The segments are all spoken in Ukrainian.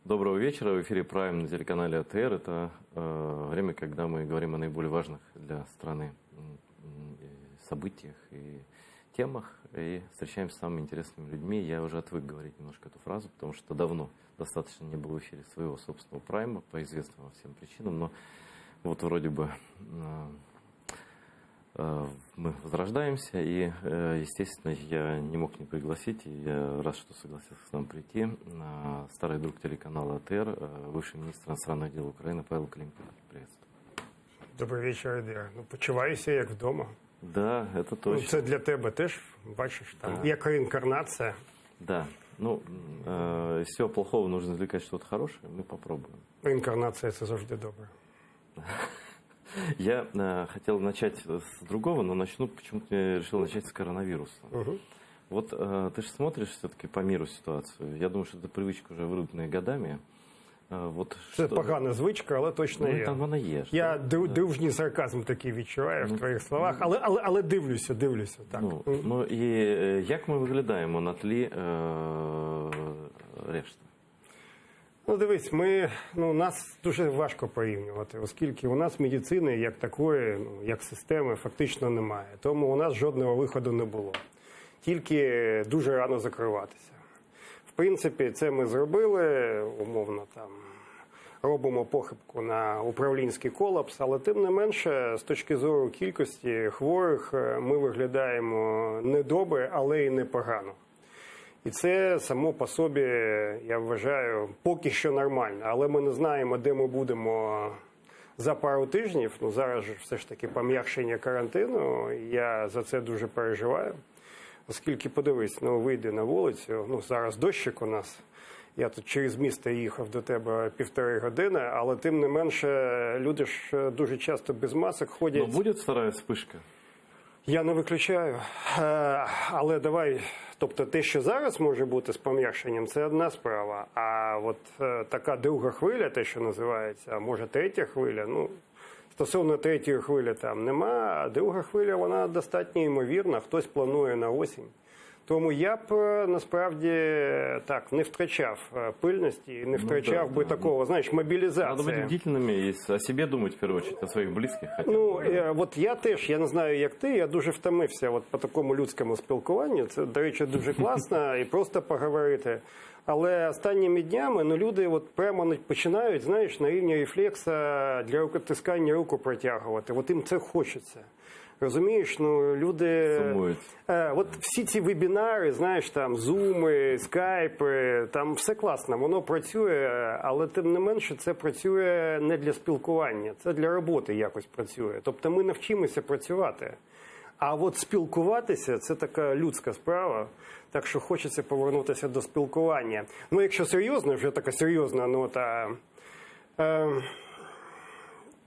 Доброго вечера. В эфире Прайм на телеканале АТР. Это время, когда мы говорим о наиболее важных для страны событиях и темах. И встречаемся с самыми интересными людьми. Я уже отвык говорить немножко эту фразу, потому что давно достаточно не было в эфире своего собственного Прайма по известным вам всем причинам. Но вот вроде бы мы возрождаемся, и, естественно, я не мог не пригласить, и я рад, что согласился к нам прийти, старый друг телеканала АТР, бывший министр иностранных дел Украины Павел Климкін. Приветствую. Добрий вечір, Ідя. Ну, почуваюся як вдома. Да, это точно. Ну, це для тебе теж, бачиш, там, як реінкарнація. Да, ну, из всего плохого нужно извлекать что-то хорошее, мы попробуем. Реінкарнація – це завжди добре. Я хотел начать с другого, но почему-то я решил начать с коронавируса. Вот ты же смотришь все-таки по миру ситуацию. Я думаю, что это привычка уже выработанная годами. Вот це погана звичка, але точно є. Там вона є. Я дружній сарказм такий відчуваю в твоїх словах, але дивлюся. Так. Ну і як ми виглядаємо на тлі решти? Ну, дивись, нас дуже важко порівнювати, оскільки у нас медицини як такої, як системи, фактично немає. Тому у нас жодного виходу не було. Тільки дуже рано закриватися. В принципі, це ми зробили, умовно, там, робимо похибку на управлінський колапс, але тим не менше, з точки зору кількості хворих, ми виглядаємо не добре, але й непогано. І це само по собі, я вважаю, поки що нормально. Але ми не знаємо, де ми будемо за пару тижнів. Ну, зараз же все ж таки пом'якшення карантину. Я за це дуже переживаю. Оскільки, подивись, вийди на вулицю, зараз дощик у нас. Я тут через місто їхав до тебе 1,5 години, але тим не менше люди ж дуже часто без масок ходять. Ну, буде втора вспишка? Я не виключаю, але давай, тобто те, що зараз може бути з пом'якшенням, це одна справа, а от така друга хвиля, те, що називається, а може третя хвиля, стосовно третьої хвилі там нема, а друга хвиля, вона достатньо ймовірна, хтось планує на осінь. Тому я б, насправді, так, не втрачав пильності, не втрачав би такого, знаєш, мобілізації. Надо бути бдительними, о себе думати, в першу чергу, о своїх близьких. От я теж, я не знаю, як ти, я дуже втомився по такому людському спілкуванню. Це, до речі, дуже класно і просто поговорити. Але останніми днями люди прямо починають, знаєш, на рівні рефлекса для рукотискання руку протягувати. От їм це хочеться. Розумієш, люди... Сумують. Всі ці вебінари, знаєш, там, зуми, скайпи, там все класно, воно працює, але тим не менше це працює не для спілкування, це для роботи якось працює. Тобто ми навчимося працювати. А от спілкуватися – це така людська справа, так що хочеться повернутися до спілкування. Якщо серйозно, вже така серйозна нота...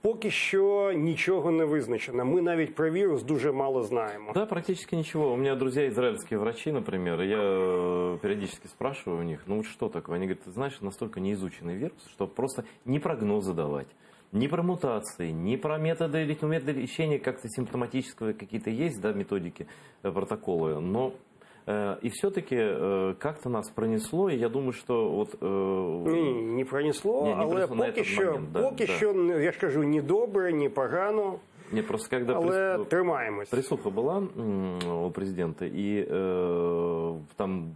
Поки що ничего не визначено. Мы навіть про вирус дуже мало знаем. Да, практически ничего. У меня друзья израильские врачи, например, я периодически спрашиваю у них, что такое? Они говорят, ты знаешь, настолько неизученный вирус, что просто ни прогнозы давать, ни про мутации, ни про методы лечения как-то симптоматического какие-то есть, да, методики, протоколы, но... И все-таки как-то нас пронесло, и я думаю, что не пронесло, але поки що, я ж кажу, ні добре, ні погано. Нет, просто когда тримаємось. Присуха была у президента, и там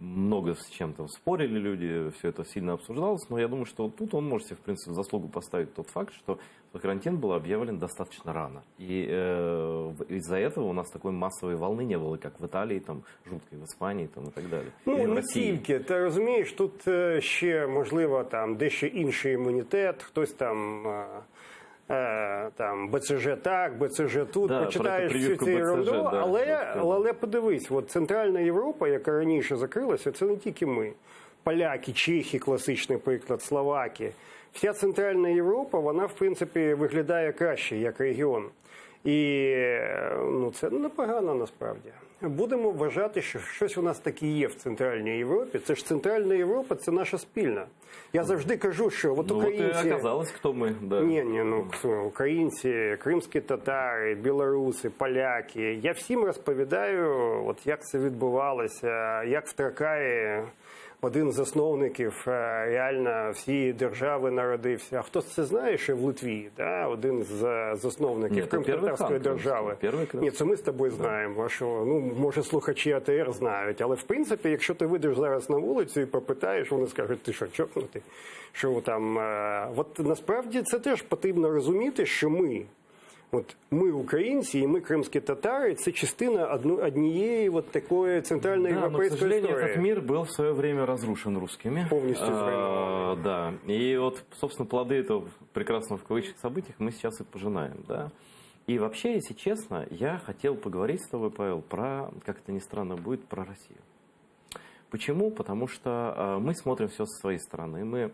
много с чем-то спорили люди, все это сильно обсуждалось, но я думаю, что тут он может себе, в принципе, в заслугу поставить тот факт, что карантин был объявлен достаточно рано. И из-за этого у нас такой массовой волны не было, как в Италии, там, жуткой, в Испании там, и так далі. Не тільки, ти розумієш, тут ще, можливо, там, дещо інший імунітет, хтось там БЦЖ так, БЦЖ тут, да, почитаєш всю цю ерунду, але подивись, Центральна Європа, яка раніше закрилася, це не тільки ми. Поляки, чехи, класичний приклад, словаки. Вся Центральна Європа, вона, в принципі, виглядає краще, як регіон. І це непогано, насправді. Будемо вважати, що щось у нас таке є в Центральній Європі. Це ж Центральна Європа, це наша спільна. Я завжди кажу, що українці... Ну, оказалось, хто ми. Да. Українці, кримські татари, білоруси, поляки. Я всім розповідаю, як це відбувалося, як в Тракаї один з засновників реально всієї держави народився. А хто це знає, що в Литві, да? Один з засновників Ні, це Крим-татарської держави. Ні, це ми з тобою знаємо. А що, ну, може, слухачі АТР знають. Але, в принципі, якщо ти вийдеш зараз на вулицю і попитаєш, вони скажуть, ти що, чокнутий? Що там? От насправді це теж потрібно розуміти, що ми українці, і ми кримські татари, це частина однієї от такої центральноєвропейської к сожалению, історії. этот мир был в свое время разрушен русскими. Полностью израильным. Да. И вот, собственно, плоды этого прекрасного в кавычках событий мы сейчас и пожинаем. Да? И вообще, если честно, я хотел поговорить с тобой, Павел, про, как это ни странно будет, про Россию. Почему? Потому что мы смотрим все со своей стороны. Мы,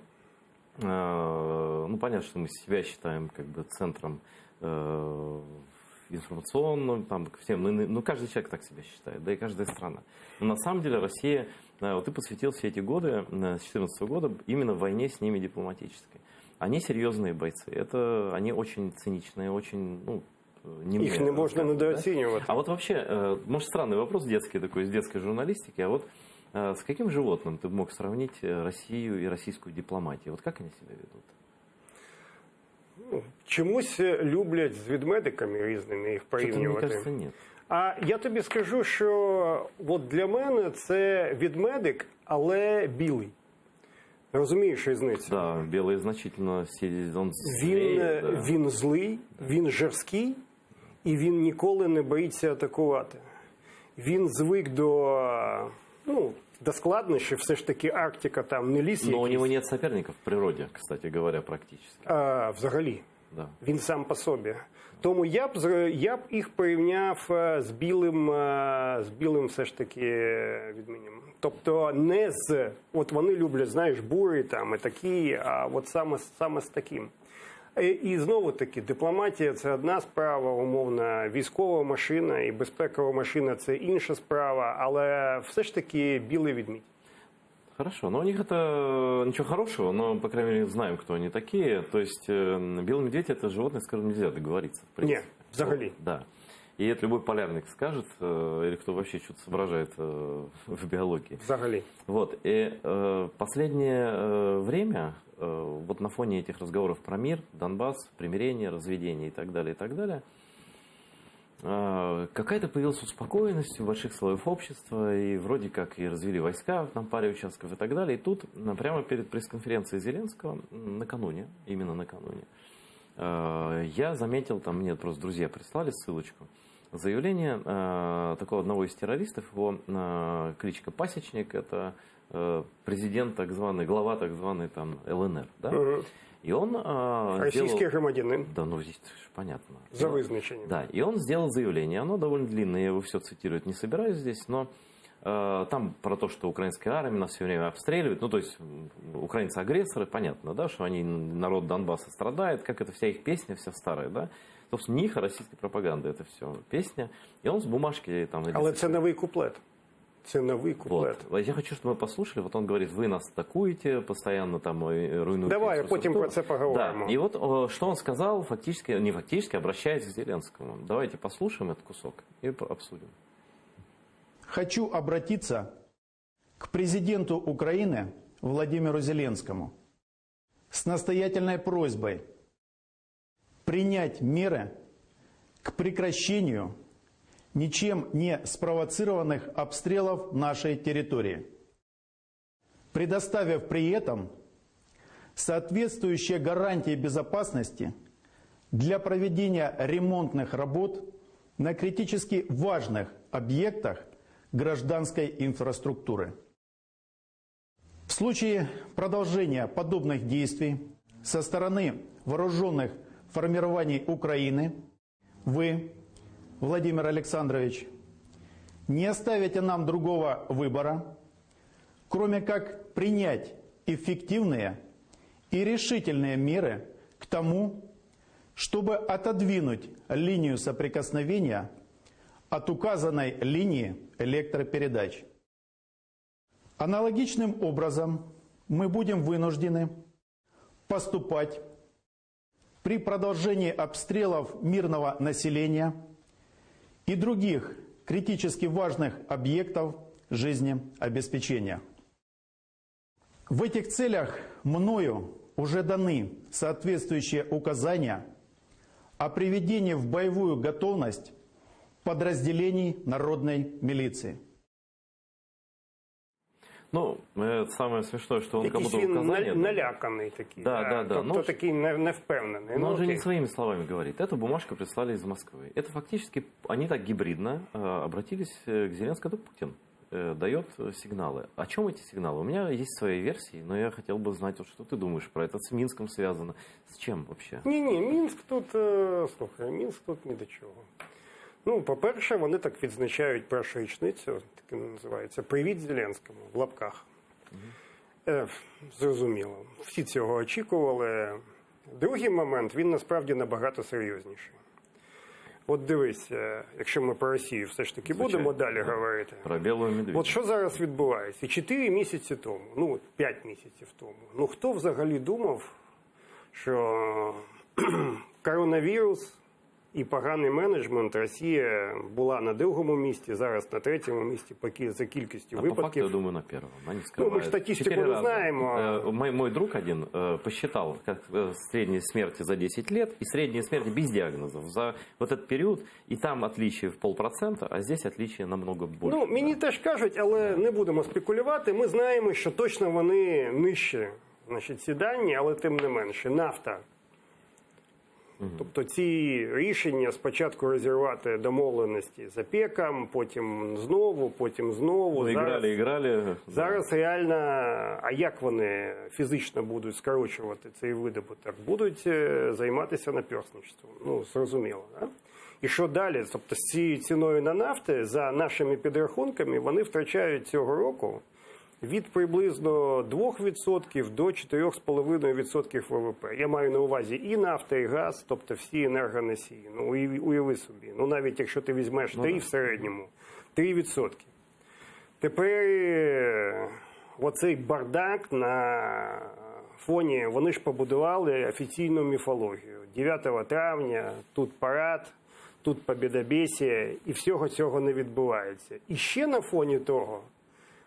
ну, понятно, что мы себя считаем как бы центром информационным, там, всем, ну, каждый человек так себя считает, да и каждая страна. Но на самом деле Россия, вот ты посвятил все эти годы, с 2014 года, именно войне с ними дипломатической. Они серьезные бойцы, они очень циничные, очень, ну, Их не можно недооценивать. Да? А вот вообще, может, странный вопрос детский такой, из детской журналистики, а вот с каким животным ты мог сравнить Россию и российскую дипломатию? Вот как они себя ведут? Чомусь люблять з ведмедиками різними їх порівнювати. Мені кажется, ні. А я тобі скажу, що от для мене це ведмедик, але білий. Розумієш різницю? Да, белый значительно он злее, да. Він злий, він жорсткий, і він ніколи не боїться атакувати. Він звик до складнощів, все ж таки Арктика, там не ліс якийсь. Но у него нет соперников в природе, кстати говоря, практически. Взагалі. Да. Він сам по собі. Тому я б їх порівняв з білим все ж таки відмінням. Тобто не з, от вони люблять, знаєш, бурі там і такі, а от саме з таким. І знову таки, дипломатія – це одна справа, умовна, військова машина і безпекова машина – це інша справа, але все ж таки білий ведмідь. Хорошо, но у них это ничего хорошего, но, по крайней мере, знаем, кто они такие. То есть белый медведь – это животное, с которым нельзя договориться. В принципе. Нет, взагалі. Да. И это любой полярник скажет, или кто вообще что-то соображает в биологии. Взагалі. Вот. И последнее время, вот на фоне этих разговоров про мир, Донбасс, примирение, разведение и так далее, какая-то появилась успокоенность у больших слоев общества, и вроде как и развели войска на паре участков и так далее. И тут прямо перед пресс-конференцией Зеленского, именно накануне, я заметил, там мне просто друзья прислали ссылочку, заявление такого одного из террористов, его кличка Пасечник, это президент так званый, глава так званый там ЛНР, да? И он российский громадянин. Да, ну здесь понятно. За вызначением. Да, и он сделал заявление, оно довольно длинное, я его все цитировать не собираюсь здесь, но там про то, что украинская армия нас все время обстреливает, ну то есть украинцы агрессоры, понятно, да, что они, народ Донбасса страдает, как это вся их песня, вся старая, да. Собственно, не их, а российская пропаганда, это все песня. И он с бумажки там... Але це новий куплет. Це новый куплет. Вот. Я хочу, чтобы мы послушали. Вот он говорит, вы нас атакуете, постоянно там руйнуете. Давай, потім про це поговоримо. Да. И вот что он сказал, фактически, не фактически, обращаясь к Зеленскому. Давайте послушаем этот кусок и обсудим. Хочу обратиться к президенту Украины Владимиру Зеленскому с настоятельной просьбой принять меры к прекращению ничем не спровоцированных обстрелов нашей территории, предоставив при этом соответствующие гарантии безопасности для проведения ремонтных работ на критически важных объектах гражданской инфраструктуры. В случае продолжения подобных действий со стороны вооруженных формирований Украины вы, Владимир Александрович, не оставите нам другого выбора, кроме как принять эффективные и решительные меры к тому, чтобы отодвинуть линию соприкосновения от указанной линии электропередач. Аналогичным образом мы будем вынуждены поступать при продолжении обстрелов мирного населения и других критически важных объектов жизнеобеспечения. В этих целях мною уже даны соответствующие указания о приведении в боевую готовность подразделений народной милиции. Ну, это самое смешное, что он Якийсь кому-то він указания дал. наляканий такий. Да. Тобто Ну, такий невпевнений. Но он же окей. не своими словами говорит. Эту бумажку прислали из Москвы. Это фактически, они так гибридно обратились к Зеленскому, это Путин дает сигналы. О чем эти сигналы? У меня есть свои версии, но я хотел бы знать, вот, что ты думаешь про это. С Минском связано. С чем вообще? Ні, Мінськ тут, слухай, Мінськ тут ні до чого. Ну, по-перше, вони так відзначають першу річницю, таке називається «Привіт Зеленському» в лапках. Зрозуміло. Всі цього очікували. Другий момент, він насправді набагато серйозніший. От дивись, якщо ми про Росію все ж таки будемо далі говорити. Про білого медведя. От що зараз відбувається? 4 місяці тому, ну 5 місяців тому, ну хто взагалі думав, що коронавірус і поганий менеджмент, Росія була на другому місці, зараз на третьому місці за кількістю А по факту, випадків. я думаю, на первом. Они Ну, мы скрывают. статистику 4 не раза. знаем. Мой друг один посчитал, как средние смерти за 10 лет и средние смерти без диагнозов за вот этот период. И там отличие в 0,5%, а здесь отличие намного больше. Ну, мені теж кажуть, але не будемо спекулювати. Ми знаємо, що точно вони нижчі, значить, ці дані, але тим не менше. Нафта. Тобто ці рішення спочатку розірвати домовленості з ОПЕКом, потім знову. Ну, играли. Зараз реально, а як вони фізично будуть скорочувати цей видобуток? Будуть займатися наперстничеством. Ну, зрозуміло, да? І що далі? Тобто з цією ціною на нафти, за нашими підрахунками, вони втрачають цього року від приблизно 2% до 4,5% ВВП. Я маю на увазі і нафта, і газ, тобто всі енергоносії. Ну, уяви собі. Ну, навіть якщо ти візьмеш 3 в середньому, 3%. Тепер оцей бардак на фоні, вони ж побудували офіційну міфологію. 9 травня, тут парад, тут побєдобєсія, і всього цього не відбувається. І ще на фоні того,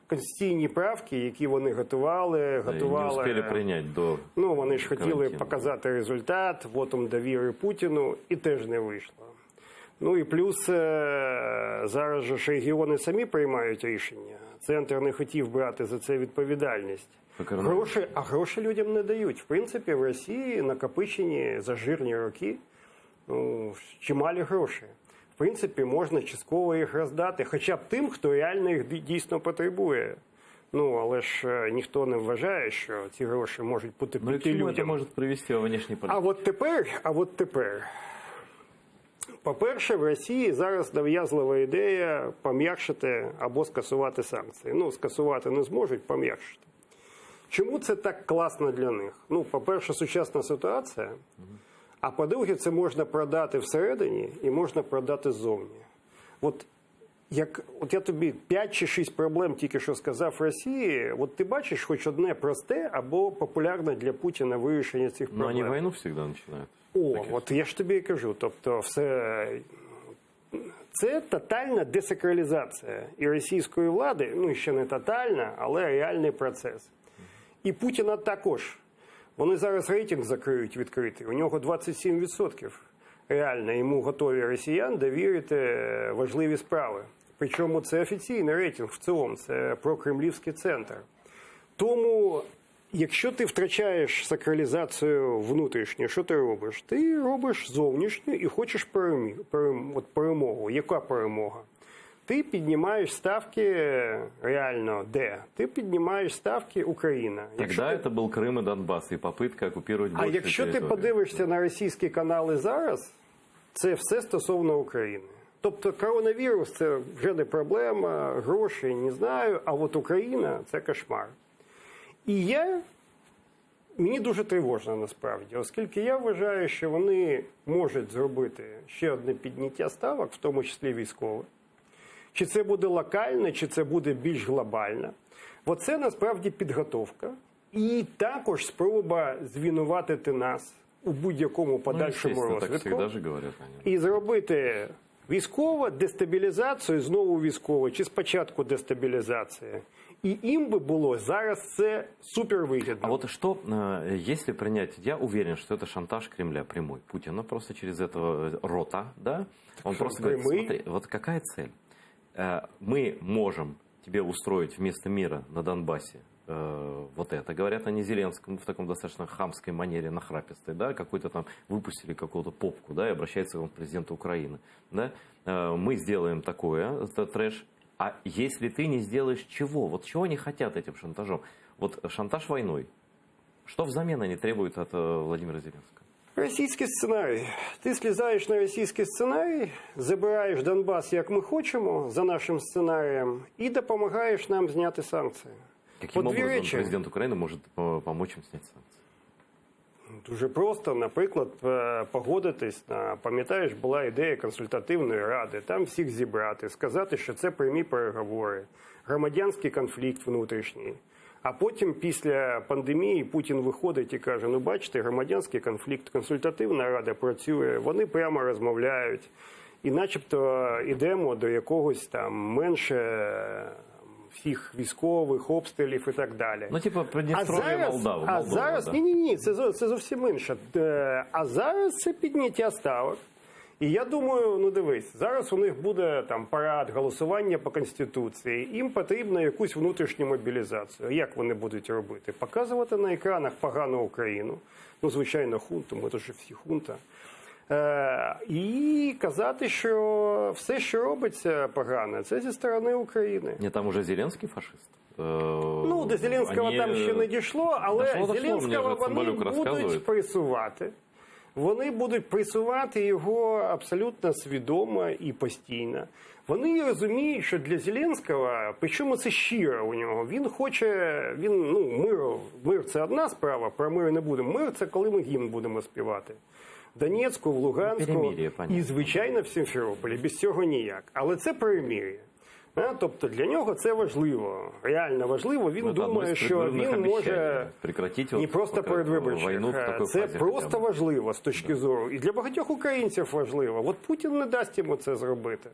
конституційні правки, які вони готували. Не успели прийняти до Ну, вони ж хотіли карантину. показати результат, вотум довіри Путіну, і теж не вийшло. Ну і плюс зараз же ж регіони самі приймають рішення. Центр не хотів брати за це відповідальність. Гроші людям не дають. В принципі, в Росії накопичені за жирні роки чималі гроші. В принципі, можна частково їх роздати, хоча б тим, хто реально їх дійсно потребує. Ну, але ж ніхто не вважає, що ці гроші можуть бути Ну, піти к чему это людям. может привести во внешней политике? А от тепер. По-перше, в Росії зараз нав'язлива ідея пом'якшити або скасувати санкції. Ну, скасувати не зможуть, пом'якшити. Чому це так класно для них? Ну, по-перше, сучасна ситуація, а по-друге, це можна продати всередині і можна продати ззовні. От я тобі 5 чи 6 проблем тільки що сказав Росії, от ти бачиш хоч одне просте або популярне для Путіна вирішення цих Но проблем. они войну всегда начинают. От я ж тобі і кажу, тобто це тотальна десакралізація і російської влади, ну ще не тотальна, але реальний процес. І Путіна також. Вони зараз рейтинг закриють відкритий, у нього 27%. Реально, йому готові росіян довірити важливі справи. Причому це офіційний рейтинг в цілому, це прокремлівський центр. Тому, якщо ти втрачаєш сакралізацію внутрішню, що ти робиш? Ти робиш зовнішню і хочеш перемогу. Яка перемога? Ти піднімаєш ставки реально де? Ти піднімаєш ставки Україна. Тогда это был Крым и Донбасс, и попытка оккупировать А больше якщо ти территории. подивишся на російські канали зараз, це все стосовно України. Тобто коронавірус – це вже не проблема, гроші, не знаю, а от Україна – це кошмар. І мені дуже тривожно насправді, оскільки я вважаю, що вони можуть зробити ще одне підняття ставок, в тому числі військових. Чи це буде локально, чи це буде більш глобально. Оце насправді підготовка. І також спроба звинуватити нас у будь-якому подальшому естественно, так розвитку. всегда же говорят они. І зробити Військова дестабілізація, знову військова, чи спочатку дестабілізація. І їм би було зараз це супервигідно. А вот что, если принять, я уверен, что это шантаж Кремля прямой, Путина просто через этого рота, да? Он просто говорит, прямый? смотри, вот какая цель? Мы можем тебе устроить вместо мира на Донбассе вот это. Говорят они Зеленскому в таком достаточно хамской манере, нахрапистой, да, какой-то там выпустили какую-то попку, да, и обращается он к президенту Украины, да. Мы сделаем такое, это трэш. А если ты не сделаешь чего? Вот чего они хотят этим шантажом? Вот шантаж войной. Что взамен они требуют от Владимира Зеленского? Російський сценарій. Ти слізаєш на російський сценарій, забираєш Донбас, як ми хочемо, за нашим сценарієм, і допомагаєш нам зняти санкції. Каким От дві образом речі. президент Украины может помочь им снять санкции? Дуже просто, наприклад, погодитись на, пам'ятаєш, була ідея консультативної ради, там всіх зібрати, сказати, що це прямі переговори, громадянський конфлікт внутрішній. А потім, після пандемії, Путін виходить і каже, ну бачите, громадянський конфлікт, консультативна рада працює, вони прямо розмовляють. І начебто йдемо до якогось там менше всіх військових, обстрілів і так далі. Ну, типа, Придністров'я, Молдова. А зараз, да. ні, це зовсім інше. А зараз це підняття ставок. І я думаю, ну дивись, зараз у них буде там парад, голосування по Конституції. Їм потрібно якусь внутрішню мобілізацію. Як вони будуть робити? Показувати на екранах погану Україну. Ну, звичайно, хунту, ми ж всі хунта. І казати, що все, що робиться погано, це зі сторони України. Нет, там уже Зеленский фашист. Ну, до Зеленського там ще не дійшло, але Дошло, Зеленського мені вони Цимбалюк будуть розказує. пресувати. Вони будуть пресувати його абсолютно свідомо і постійно. Вони розуміють, що для Зеленського, причому це щиро у нього, він хоче, мир це одна справа, про мир не будемо. Мир це коли ми гімн будемо співати. В Донецьку, в Луганську Перемир'я, понятно. і, звичайно, в Сімферополі. Без цього ніяк. Але це перемир'я. Тобто для нього це важливо, реально важливо. Він думає, що він може не просто передвиборчих, це просто важливо з точки зору. І для багатьох українців важливо. От Путін не дасть йому це зробити.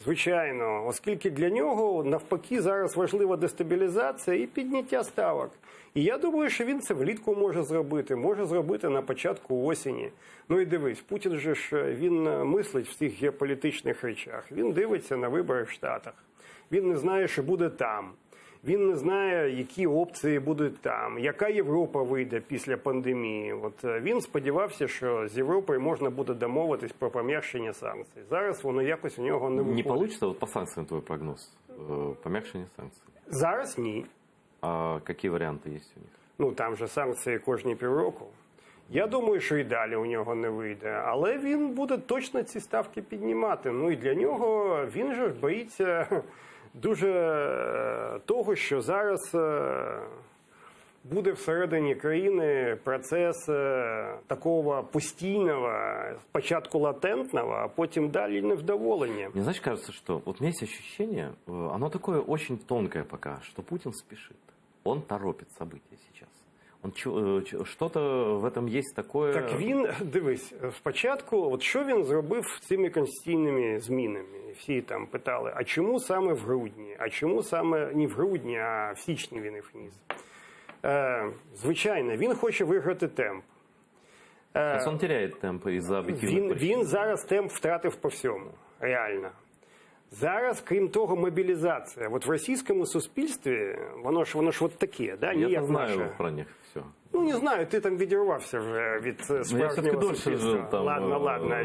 Звичайно, оскільки для нього навпаки зараз важлива дестабілізація і підняття ставок. І я думаю, що він це влітку може зробити на початку осені. Ну і дивись, Путін же ж, він мислить в цих геополітичних речах. Він дивиться на вибори в Штатах. Він не знає, що буде там. Він не знає, які опції будуть там, яка Європа вийде після пандемії. От він сподівався, що з Європою можна буде домовитись про пом'якшення санкцій. Зараз воно якось у нього не виходить. Не получится вот по санкциям твой прогноз? Помягчение санкций? Зараз ні. А какие варианты есть у них? Ну, там же санкції кожні півроку. Я думаю, що і далі у нього не вийде. Але він буде точно ці ставки піднімати. Ну і для нього він же боїться дуже того, що зараз буде всередині країни процес такого постійного, спочатку латентного, а потім далі невдоволення. Мне, знаешь, кажется, что вот у меня есть ощущение, оно такое очень тонкое пока, что Путин спешит. Он торопит события сейчас. Что-то в этом есть такое... Так він, дивись, спочатку, от що він зробив цими конституційними змінами? Всі там питали, а чому саме в грудні? А чому саме не в грудні, а в січні він їх вніс? Звичайно, він хоче виграти темп. Сейчас он теряет темп из-за объективных причин. Він зараз темп втратив по всьому, реально. Зараз, крім того, мобілізація. От в російському суспільстві, воно ж от таке, да? Я ніяк знаю наше. про них все. Ну, не знаю, ти там відірвався вже від справжнього все-таки дольше суспільства. жив там. Ладно,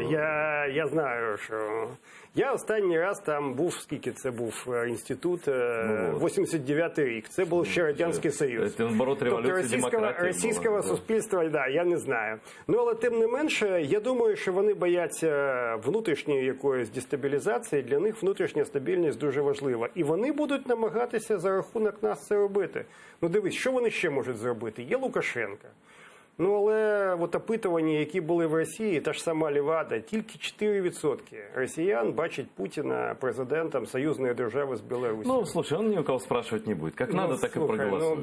я знаю, що... Я останній раз там був, скільки це був інститут, 89-й рік. Це був ще Радянський Союз. Це, наоборот, революція демократії російського була. суспільства, да, я не знаю. Ну, але тим не менше, я думаю, що вони бояться внутрішньої якоїсь дестабілізації. Для них внутрішня стабільність дуже важлива. І вони будуть намагатися за рахунок нас це робити. Ну, дивись, що вони ще можуть зробити? Є Лукашенко. Ну, але от опитування, які були в Росії, та ж сама Левада, тільки 4% росіян бачать Путіна президентом союзної держави з Білорусі. Ну, слушай, он ни у кого спрашивать не будет. Как надо, так и слухай, проголосует.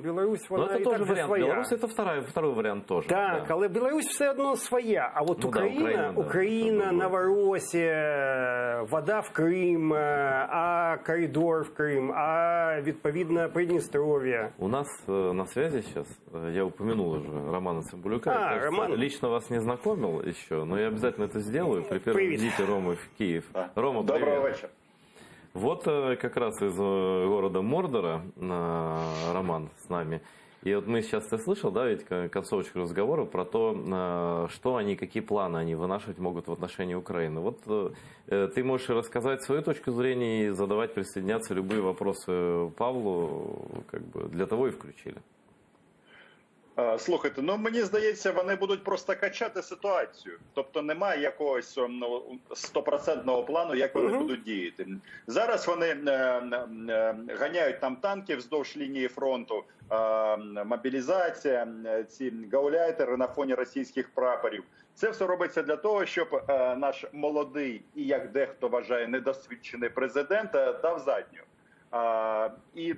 Беларусь, вона это і тоже так же вариант. своя. Беларусь это второй вариант тоже. Так, да. але Білорусь все одно своя. А от Ну да, Україна, Україна, да. Новоросія, вода в Крим, а коридор в Крим, а відповідно Придністров'я. У нас на связи сейчас, я упомянул уже Романа Цымбалюка. Я, кажется, Роман. лично вас не знакомил еще, но я обязательно это сделаю при первом Привет. визите Ромы в Киев. Рома, Доброго привет. вечора. Вот как раз из города Мордора Роман с нами. И вот мы сейчас, ты слышал, да, ведь концовочку разговора про то, что они, какие планы они вынашивать могут в отношении Украины. Вот ты можешь рассказать свою точку зрения и задавать, присоединяться любые вопросы Павлу, как бы для того и включили. Слухайте, ну мені здається, вони будуть просто качати ситуацію. Тобто немає якогось стопроцентного плану, як вони будуть діяти. Зараз вони ганяють там танки вздовж лінії фронту, мобілізація, ці гауляйтери на фоні російських прапорів. Це все робиться для того, щоб наш молодий і, як дехто вважає, недосвідчений президент дав задню. І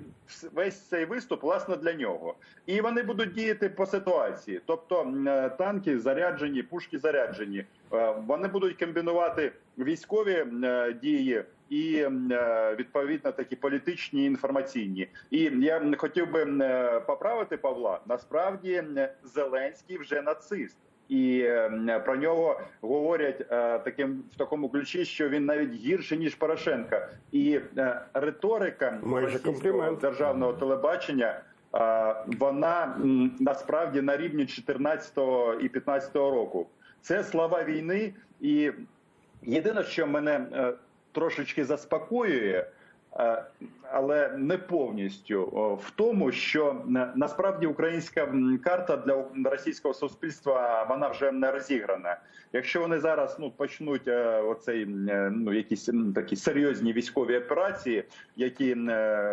весь цей виступ, власне, для нього. І вони будуть діяти по ситуації. Тобто танки заряджені, пушки заряджені. Вони будуть комбінувати військові дії і, відповідно, такі політичні і інформаційні. І я хотів би поправити Павла. Насправді, Зеленський вже нацист. І про нього говорять в такому ключі, що він навіть гірший, ніж Порошенка. І риторика російського державного телебачення, вона насправді на рівні 14-го і 15-го року. Це слова війни. І єдине, що мене трошечки заспокоює, але не повністю, в тому, що насправді українська карта для російського суспільства, вона вже не розіграна. Якщо вони зараз почнуть якісь такі серйозні військові операції, які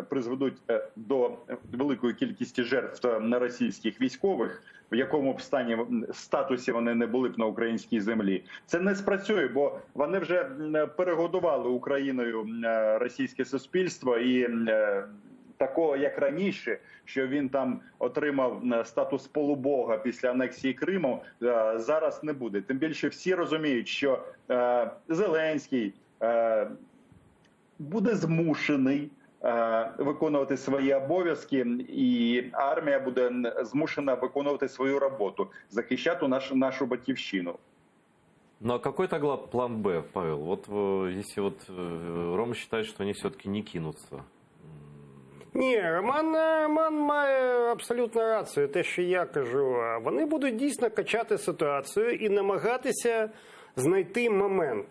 призведуть до великої кількості жертв російських військових, в якому б статусі вони не були б на українській землі, це не спрацює, бо вони вже перегодували Україною російське суспільство, і такого, як раніше, що він там отримав статус полубога після анексії Криму, зараз не буде. Тим більше всі розуміють, що Зеленський буде змушений виконувати свої обов'язки, і армія буде змушена виконувати свою роботу, захищати нашу батьківщину. Ну а какой тогда план Б, Павел? Вот если Рома считает, что они все-таки не кинутся. Ні, Роман має абсолютно рацію. Те, що я кажу, вони будуть дійсно качати ситуацію і намагатися знайти момент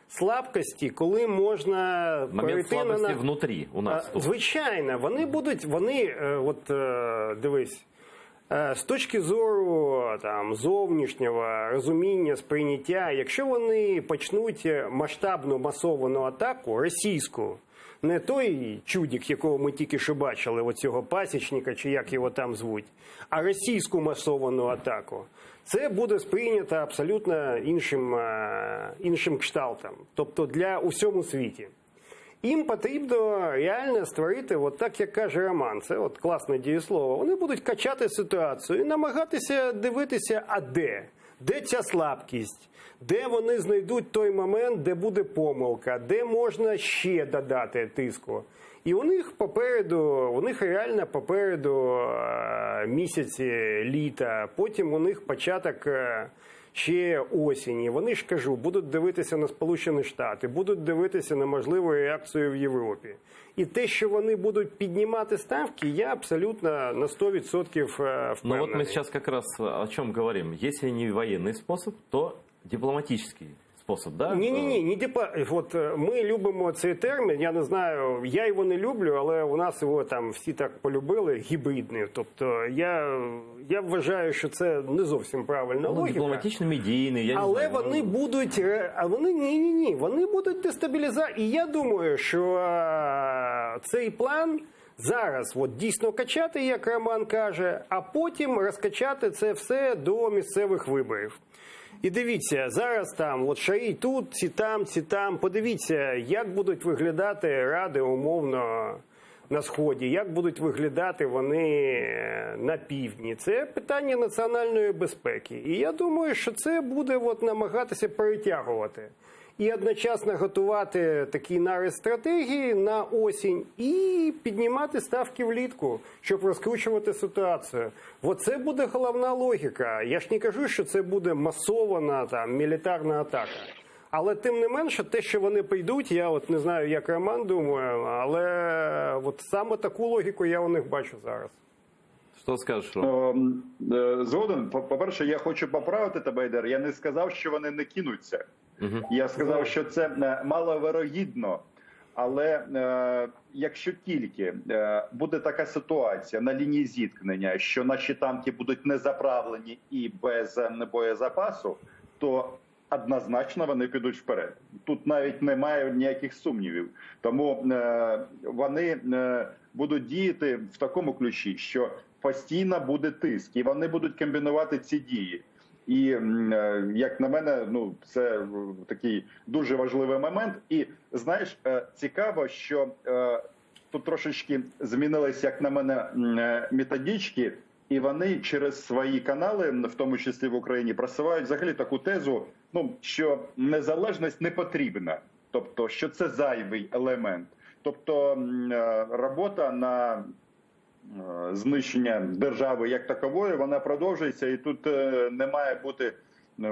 слабкості, коли можна момент слабості внутрі у нас. Звичайно, дивись, з точки зору зовнішнього розуміння, сприйняття, якщо вони почнуть масштабну масовану атаку російську, не той чудик, якого ми тільки що бачили, оцього пасічника, чи як його там звуть, а російську масовану атаку, це буде сприйнято абсолютно іншим кшталтом, тобто для усьому світі. Їм потрібно реально створити, от так, як каже Роман, це от класне дієслово, вони будуть качати ситуацію і намагатися дивитися, а де? Де ця слабкість? Де вони знайдуть той момент, де буде помилка? Де можна ще додати тиску? І у них реально попереду місяці літа, потім у них початок ще осені. Вони ж, кажу, будуть дивитися на Сполучені Штати, будуть дивитися на можливу реакцію в Європі. І те, що вони будуть піднімати ставки, я абсолютно на 100% впевнений. Ну вот мы сейчас как раз о чем говорим. Если не военный способ, то дипломатический способ, да? От ми любимо цей термін, я не знаю, я його не люблю, але у нас його там всі так полюбили, гібридний. Тобто я вважаю, що це не зовсім правильна логіка. Дипломатично-медійний, я не але знаю. Вони будуть, вони будуть дестабілізації. І я думаю, що цей план зараз от дійсно качати, як Роман каже, а потім розкачати це все до місцевих виборів. І дивіться, зараз там от шарі тут, ці там. Подивіться, як будуть виглядати ради умовно на Сході, як будуть виглядати вони на півдні. Це питання національної безпеки. І я думаю, що це буде от намагатися перетягувати. І одночасно готувати такі нари стратегії на осінь і піднімати ставки влітку, щоб розкручувати ситуацію. Оце буде головна логіка. Я ж не кажу, що це буде масована там мілітарна атака. Але тим не менше, те, що вони прийдуть, я от не знаю, як Роман думає, але от саме таку логіку я у них бачу зараз. Що скажеш, Ром? Згоден. По-перше, я хочу поправити тебе, Айдар. Я не сказав, що вони не кинуться. Я сказав, що це маловирогідно. Але якщо тільки буде така ситуація на лінії зіткнення, що наші танки будуть не заправлені і без боєзапасу, то однозначно вони підуть вперед. Тут навіть немає ніяких сумнівів. Тому вони будуть діяти в такому ключі, що постійно буде тиск, і вони будуть комбінувати ці дії. І, як на мене, ну, це такий дуже важливий момент. І, знаєш, цікаво, що тут трошечки змінились, як на мене, методички, і вони через свої канали, в тому числі в Україні, просувають взагалі таку тезу, ну, що незалежність не потрібна. Тобто, що це зайвий елемент. Тобто, робота на знищення держави як такової, вона продовжується, і тут не має бути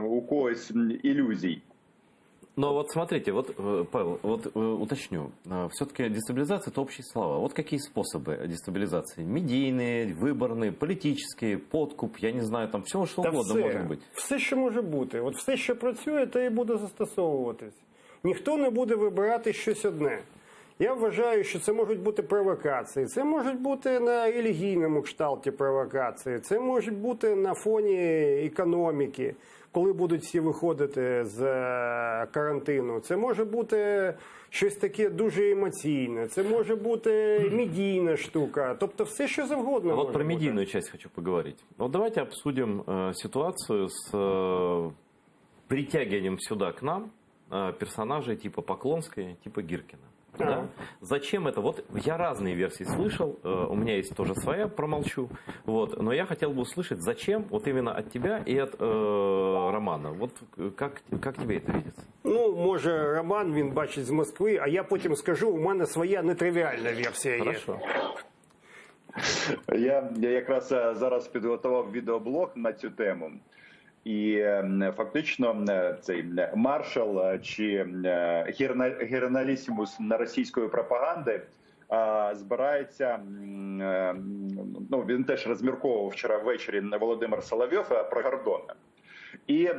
у когось ілюзій. Но вот смотрите, вот, Павел, вот уточню. Все-таки дестабилизация – это общие слова. Вот какие способы дестабилизации? Медийные, выборные, политические, подкуп, я не знаю, там всего что угодно може бути. Все, що може бути. От все, що працює, те і буде застосовуватись. Ніхто не буде вибирати щось одне. Я вважаю, що це можуть бути провокації, це можуть бути на релігійному кшталті провокації, це можуть бути на фоні економіки, коли будуть всі виходити з карантину. Це може бути щось таке дуже емоційне, це може бути медійна штука, тобто все, що завгодно. А може вот про бути. медийную часть хочу поговорить. Вот давайте обсудим ситуацию с притягиванием сюда к нам персонажей типа Поклонской, типа Гиркина. Да? Зачем это? Вот я разные версии слышал, у меня есть тоже своя, промолчу. Вот, но я хотел бы услышать, зачем вот именно от тебя и от Романа. Вот как тебе это видится? Ну, може, Роман, він бачить з Москви, а я потім скажу, у мене своя нетривіальна версія є. Хорошо. Я якраз зараз підготував відеоблог на цю тему. І фактично цей маршал чи генералісімус російської пропаганди збирається, ну, він теж розмірковував вчора ввечері Володимир Соловйов про Гордона. І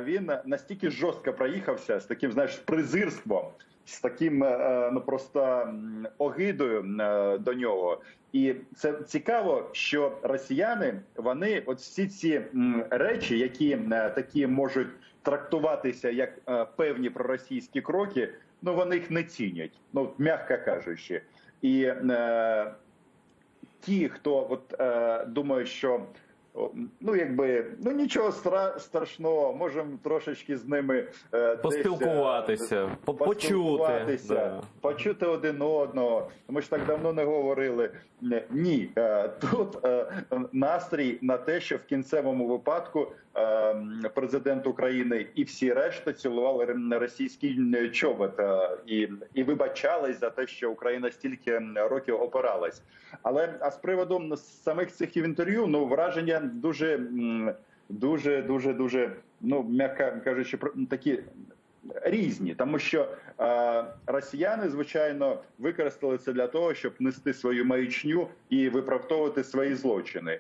він настільки жорстко проїхався з таким, знаєш, презирством, з таким, ну, просто огидою до нього. І це цікаво, що росіяни, вони от всі ці речі, які такі можуть трактуватися як певні проросійські кроки, ну, вони їх не цінять, ну, м'яко кажучи. І ті, хто от думають, що ну, якби, ну, нічого страшного, можемо трошечки з ними поспілкуватися, почути. Да. Почути один одного. Ми ж так давно не говорили. Ні, тут настрій на те, що в кінцевому випадку президент України і всі решта цілували російський чобот і вибачались за те, що Україна стільки років опиралась. Але а з приводу самих цих інтерв'ю, ну, враження дуже, ну, м'яко кажучи, такі різні, тому що росіяни, звичайно, використали це для того, щоб нести свою маячню і виправдовувати свої злочини.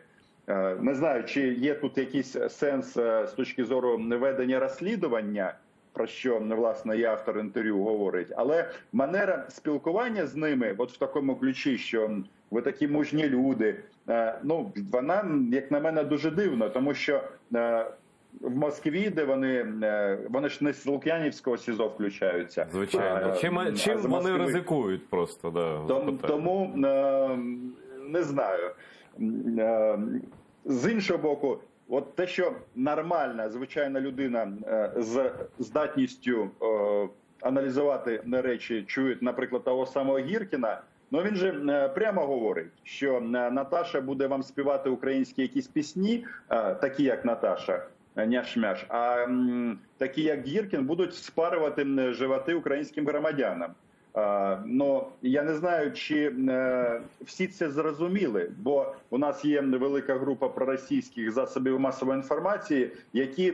Не знаю, чи є тут якийсь сенс з точки зору ведення розслідування, про що, власне, і автор інтерв'ю говорить, але манера спілкування з ними, от в такому ключі, що ви такі мужні люди, ну, вона, як на мене, дуже дивна, тому що в Москві, де вони ж не з Лук'янівського СІЗО включаються. Звичайно. Чим з вони Москви. ризикують просто, да, Тому не знаю. З іншого боку, от те, що нормальна, звичайна людина з здатністю аналізувати речі чують, наприклад, того самого Гіркіна, ну він же прямо говорить, що Наташа буде вам співати українські якісь пісні, такі як Наташа, няш-мяш, а такі як Гіркін будуть спарювати животи українським громадянам. Ну, я не знаю, чи всі це зрозуміли, бо у нас є велика група проросійських засобів масової інформації, які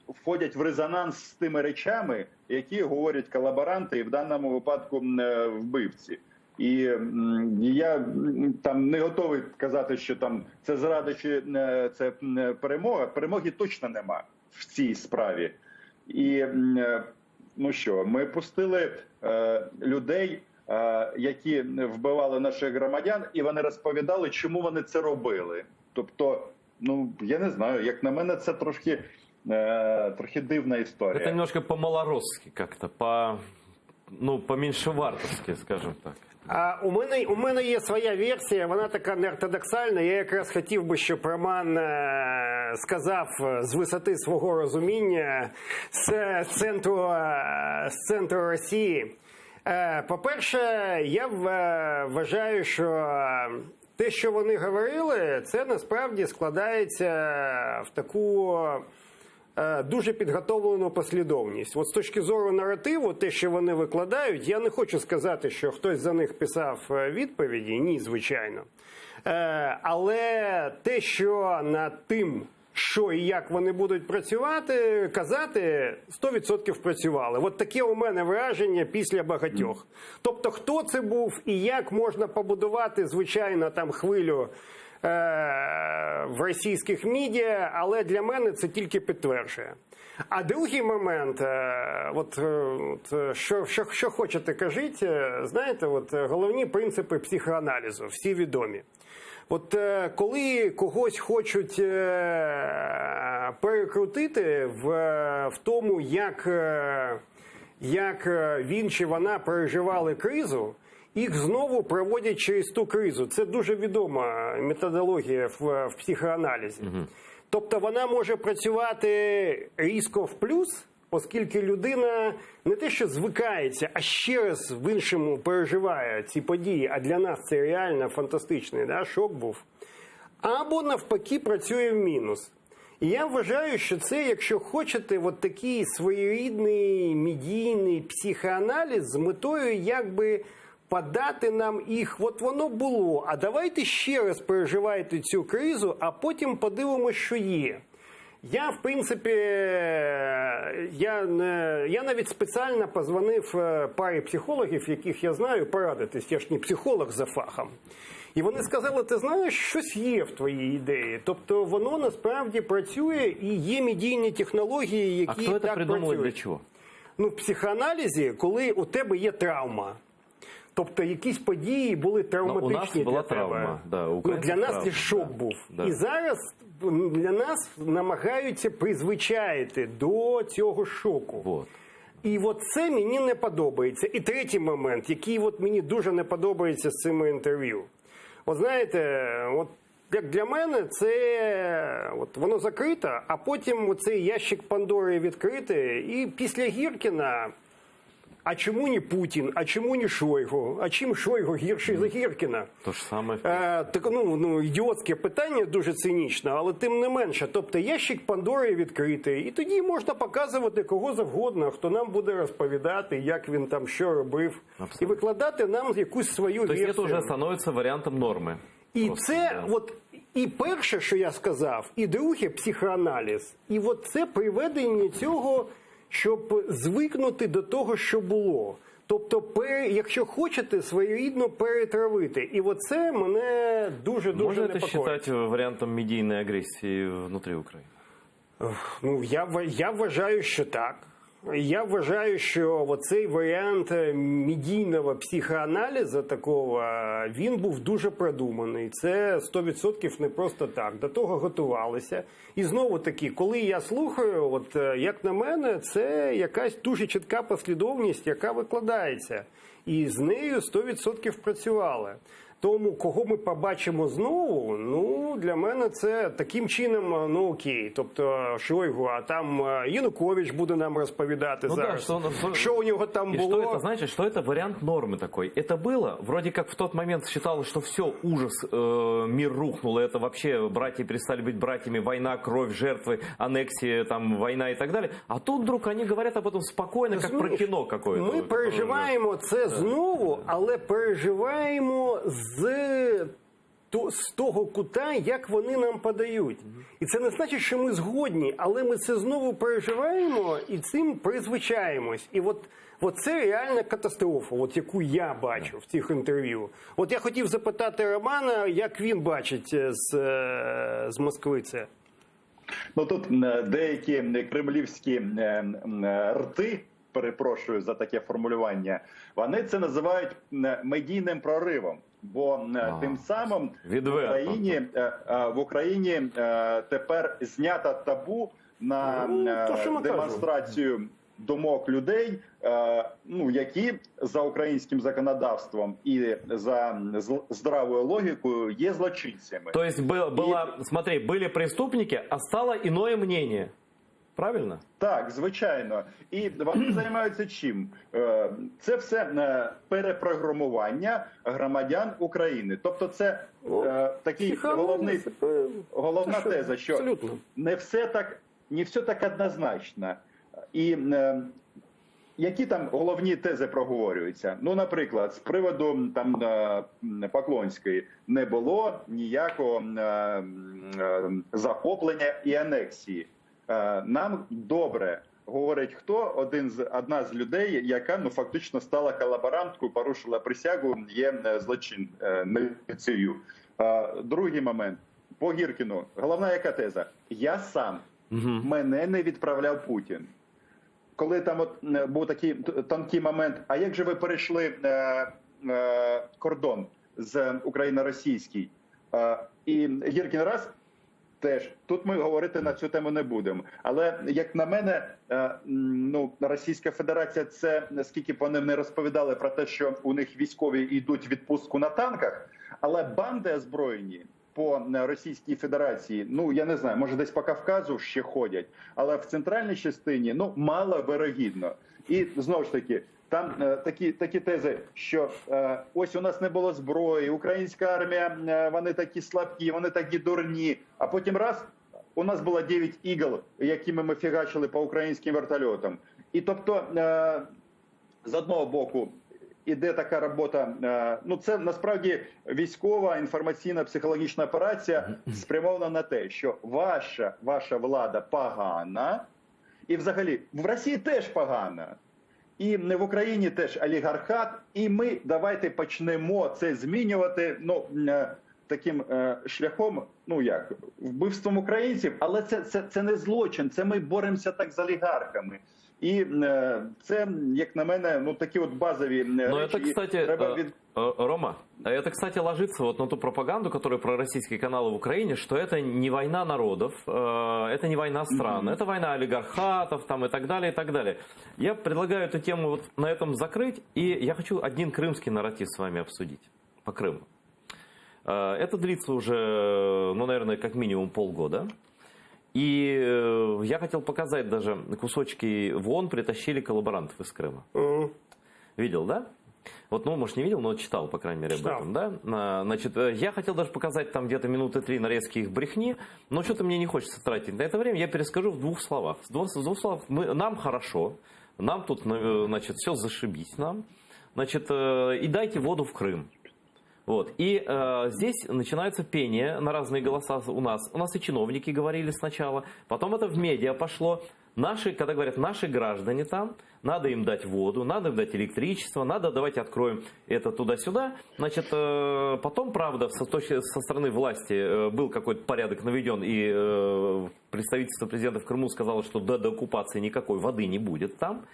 входять в резонанс з тими речами, які говорять колаборанти і в даному випадку вбивці. І я там не готовий казати, що там це зрада чи це перемога. Перемоги точно нема в цій справі. І ну що, ми пустили людей, які вбивали наших громадян, і вони розповідали, чому вони це робили. Тобто, ну, я не знаю, як на мене, це трохи дивна історія. Это немножко по-малоросски как-то, по-меньшовартовски, скажем так. У мене є своя версія, вона така неортодоксальна. Я якраз хотів би, щоб Роман сказав з висоти свого розуміння з центру Росії. По-перше, я вважаю, що те, що вони говорили, це насправді складається в таку дуже підготовлену послідовність. От з точки зору наративу, те, що вони викладають, я не хочу сказати, що хтось за них писав відповіді, ні, звичайно. Але те, що над тим, що і як вони будуть працювати, казати, 100% працювали. От таке у мене враження після багатьох. Тобто, хто це був і як можна побудувати, звичайно, там хвилю в російських медіа, але для мене це тільки підтверджує. А другий момент, що хочете кажіть, знаєте, головні принципи психоаналізу, всі відомі. От коли когось хочуть перекрутити в тому, як він чи вона переживали кризу, їх знову проводять через ту кризу. Це дуже відома методологія в психоаналізі. Тобто вона може працювати різко в плюс, оскільки людина не те, що звикається, а ще раз в іншому переживає ці події, а для нас це реально фантастичний шок був, або навпаки працює в мінус. І я вважаю, що це, якщо хочете, такий своєрідний медійний психоаналіз з метою якби подати нам їх, от воно було, а давайте ще раз переживайте цю кризу, а потім подивимося, що є. Я, в принципі, я навіть спеціально позвонив парі психологів, яких я знаю, порадитись, я ж не психолог за фахом. І вони сказали, ти знаєш, щось є в твоїй ідеї. Тобто воно насправді працює і є медійні технології, які так працюють. А хто це придумав для чого? Ну, в психоаналізі, коли у тебе є травма. Тобто якісь події були травматичні для тебе. Да, для нас це шок був. Да. І зараз для нас намагаються призвичаїти до цього шоку. Вот. І це мені не подобається. І третій момент, який мені дуже не подобається з цими інтерв'ю. От знаєте, як для мене, це воно закрито, а потім цей ящик Пандори відкритий, і після Гіркіна, а чому не Путін, а чому не Шойгу, а чим Шойгу гірший за Гіркіна? То ж саме. Ідіотське питання, дуже цинічно, але тим не менше. Тобто ящик Пандори відкритий, і тоді можна показувати кого завгодно, хто нам буде розповідати, як він там що робив, абсолютно. І викладати нам якусь свою версію. Тобто це вже становиться варіантом норми. І просто, це, і перше, що я сказав, і друге – психоаналіз. І це приведення цього, щоб звикнути до того, що було. Тобто, якщо хочете, своєрідно перетравити. І це мене дуже-дуже непокоїть. Можна це вважати варіантом медійної агресії внутрі України? Ну, я вважаю, що так. Я вважаю, що оцей варіант медійного психоаналізу такого, він був дуже продуманий. Це 100% не просто так. До того готувалися. І знову таки, коли я слухаю, от як на мене, це якась дуже чітка послідовність, яка викладається. І з нею 100% працювали. Тому, кого ми побачимо знову, ну, для мене це таким чином, ну, окей. Тобто, Шойгу, а там Янукович буде нам розповідати зараз, що у нього там и було. что это, знаете, что это вариант нормы такой. Это было, вроде как в тот момент считалось, что все, ужас, мир рухнул, это вообще братья перестали быть братьями, война, кровь, жертвы, аннексия, там, война и так далее. А тут вдруг они говорят об этом спокойно, как про кино какое-то. Ми переживаємо це знову, але переживаємо з того кута, як вони нам подають. І це не значить, що ми згодні, але ми це знову переживаємо і цим призвичаємось. І от це реальна катастрофа, от яку я бачу в цих інтерв'ю. От я хотів запитати Романа, як він бачить з Москви це. Ну тут деякі кремлівські рти, перепрошую за таке формулювання, вони це називають медійним проривом. Бо тим самим в Україні тепер знято табу на демонстрацію думок людей, ну, які за українським законодавством і за здравою логікою є злочинцями. То есть смотри, были преступники, а стало иное мнение. Правильно? Так, звичайно. І вони займаються чим? Це все перепрограмування громадян України. Тобто це такий головна теза, що не все так однозначно. І які там головні тези проговорюються? Ну, наприклад, з приводу там Поклонської не було ніякого захоплення і анексії. Нам добре говорить хто? Одна з людей, яка фактично стала колаборанткою, порушила присягу, є злочинницею. Другий момент. По Гіркіну. Головна яка теза? Я сам. Мене не відправляв Путін. Коли там був такий тонкий момент, а як же ви перейшли кордон з україно-російський? І Гіркін раз... Теж, тут ми говорити на цю тему не будемо. Але, як на мене, Російська Федерація, це, наскільки б вони не розповідали про те, що у них військові йдуть в відпустку на танках, але банди озброєні по Російській Федерації, я не знаю, може десь по Кавказу ще ходять, але в центральній частині, мало вирогідно. І, знову ж таки, там такі тези, що ось у нас не було зброї, українська армія, вони такі слабкі, вони такі дурні. А потім раз, у нас було 9 ігл, якими ми фігачили по українським вертольотам. І тобто, з одного боку, іде така робота, це насправді військова, інформаційна, психологічна операція спрямована на те, що ваша влада погана, і взагалі в Росії теж погана. І в Україні теж олігархат, і ми давайте почнемо це змінювати, таким шляхом, вбивством українців, але це не злочин, це ми боремося так з олігархами. І це, як на мене, такі от базові речі. Это, кстати, Рома, это, кстати, ложится вот на ту пропаганду, которую про российские каналы в Украине, что это не война народов, это не война стран, это война олигархатов там, и так далее, и так далее. Я предлагаю эту тему вот на этом закрыть, и я хочу один крымский нарратив с вами обсудить по Крыму. Это длится уже, наверное, как минимум полгода. И я хотел показать даже кусочки, в ООН притащили коллаборантов из Крыма. Видел, да? Вот, может, не видел, но читал, по крайней мере, об этом, да? Значит, я хотел даже показать там где-то минуты 3 нарезки их брехни, но что-то мне не хочется тратить на это время, я перескажу в двух словах. С двух слов, нам хорошо, нам тут, значит, все зашибись нам, значит, и дайте воду в Крым. Вот. И здесь начинается пение на разные голоса у нас. У нас и чиновники говорили сначала, потом это в медиа пошло. Наши, когда говорят наши граждане там, надо им дать воду, надо им дать электричество, надо давайте откроем это туда-сюда. Значит, потом, правда, со стороны власти был какой-то порядок наведен, и представительство президента в Крыму сказало, что до оккупации никакой воды не будет там.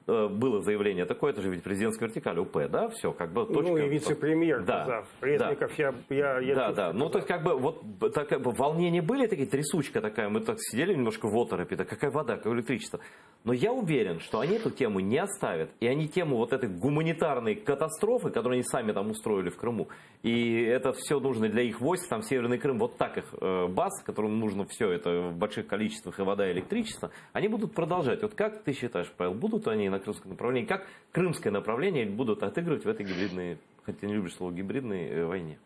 Было заявление такое, это же ведь президентская вертикаль, УП, да, все, как бы точка. Ну и вице-премьер да, казав. Резников да. я Да. Ну, то есть, как бы, вот, так, как бы, волнения были такие, трясучка такая, мы так сидели немножко в оторопе, да, какая вода, какое электричество. Но я уверен, что они эту тему не оставят, и они тему вот этой гуманитарной катастрофы, которую они сами там устроили в Крыму, и это все нужно для их войск, там Северный Крым, вот так их баз, которым нужно все это в больших количествах, и вода, и электричество, они будут продолжать. Вот как ты считаешь, Павел, будут они на крымском направлении, как крымское направление будут отыгрывать в этой гибридной, хотя не любишь слово гибридной, війні?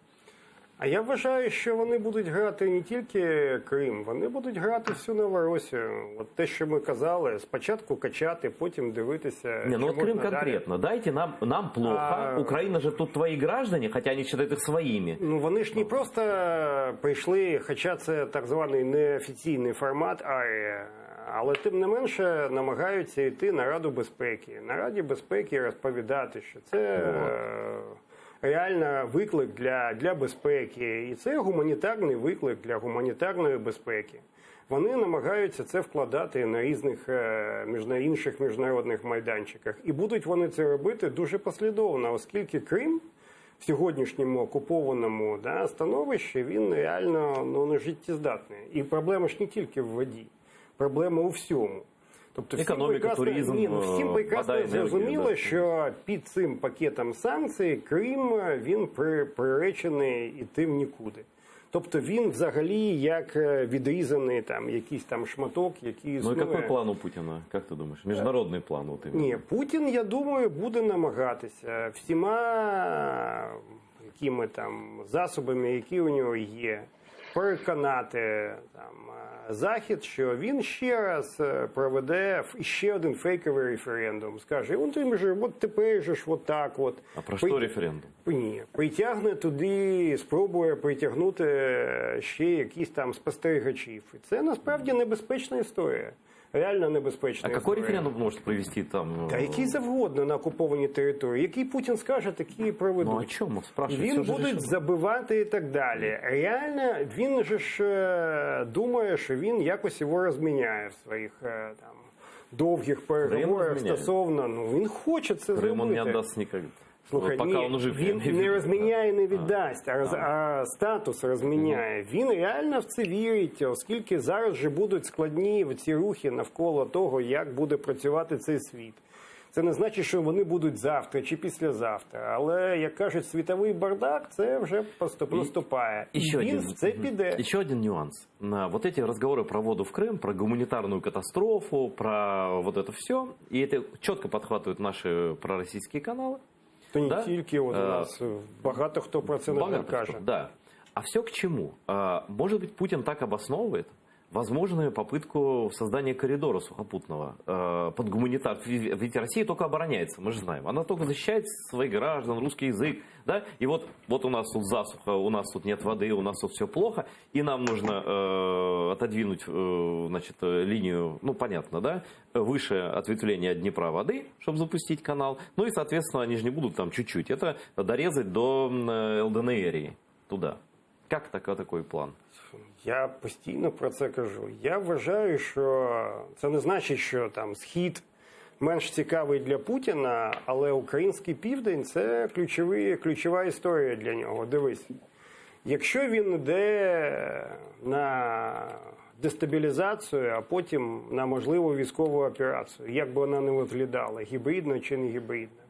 А я вважаю, що вони будуть грати не тільки Крим, вони будуть грати всю Новоросію. От те, що ми казали, спочатку качати, потім дивитися. Не, ну що вот Крым можна далі. конкретно. Дайте нам плохо. Украина же тут твои граждане, хотя они считают их своими. Ну, вони ж не просто прийшли, хоча це так званий неофіційний формат АРІА, але тим не менше намагаються йти на Раду безпеки. На Раді безпеки розповідати, що це реально виклик для безпеки. І це гуманітарний виклик для гуманітарної безпеки. Вони намагаються це вкладати на різних інших міжнародних майданчиках. І будуть вони це робити дуже послідовно, оскільки Крим в сьогоднішньому окупованому становищі, він реально не життєздатний. І проблема ж не тільки в воді, проблема у всьому. Тобто економіка, туризм, всім прекрасно зрозуміло, да. що під цим пакетом санкцій Крим, він приречений іти в нікуди. Тобто він взагалі як відрізаний там якийсь там шматок, який існує. Ну і який план у Путіна, як ти думаєш? Міжнародний план? От, ні, Путін, я думаю, буде намагатися всіма якими там засобами, які у нього є, переконати там Захід, що він ще раз проведе ще один фейковий референдум. Скаже, от тепер же ж от так от. А про що референдум? Ні, притягне туди, спробує притягнути ще якісь там спостерігачів. І це насправді небезпечна історія. Реально небезпечна історія. А який референдум може провести там? Та який завгодно на окупованій території. Який Путін скаже, такі і проведуть. Ну а чому? Спрашиваю. Він буде забивати і так далі. Реально, він же ж думає, що він якось його розміняє в своїх там довгих переговорах стосовно. Ну, він хоче це зробити. Крим він не віддасть ніколи. Слухай, поки він жив, він не розміняє, не віддасть, а статус розміняє. Він реально в це вірить, оскільки зараз же будуть складні ці рухи навколо того, як буде працювати цей світ. Це не значить, що вони будуть завтра чи післязавтра. Але, як кажуть, світовий бардак, це вже наступає. І він в це піде. Еще один нюанс. Вот эти разговоры про воду в Крым, про гуманитарную катастрофу, про вот это все, и это четко подхватывают наши пророссийские каналы. То не тільки у нас, багато хто про це не каже. Да. А все к чему? Может быть, Путин так обосновывает возможную попытку создания коридора сухопутного под гуманитар. Ведь Россия только обороняется, мы же знаем. Она только защищает своих граждан, русский язык. Да? И вот у нас тут засуха, у нас тут нет воды, у нас тут все плохо. И нам нужно отодвинуть значит, линию, ну понятно, да, выше ответвления Днепра воды, чтобы запустить канал. Ну и, соответственно, они же не будут там чуть-чуть. Это дорезать до ЛДНР туда. Как такой план? Я постійно про це кажу. Я вважаю, що це не значить, що там Схід менш цікавий для Путіна, але український південь – це ключова історія для нього. Дивись, якщо він йде на дестабілізацію, а потім на можливу військову операцію, як би вона не виглядала, гібридна чи не гібридна,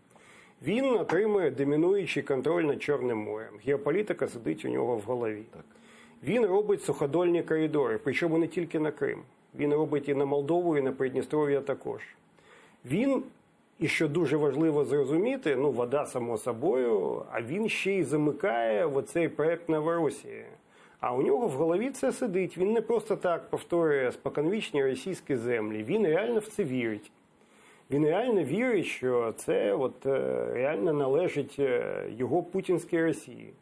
він отримує домінуючий контроль над Чорним морем. Геополітика сидить у нього в голові. Так. Він робить суходольні коридори, причому не тільки на Крим. Він робить і на Молдову, і на Придністров'я також. Він, і що дуже важливо зрозуміти, ну, вода само собою, а він ще й замикає в оцей проект Новоросії. А у нього в голові це сидить. Він не просто так повторює споконвічні російські землі. Він реально в це вірить. Він реально вірить, що це от реально належить його путінській Росії.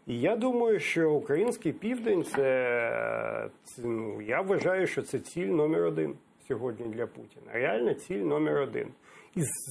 І я думаю, що український південь, я вважаю, що це ціль номер один сьогодні для Путіна. Реальна ціль номер один.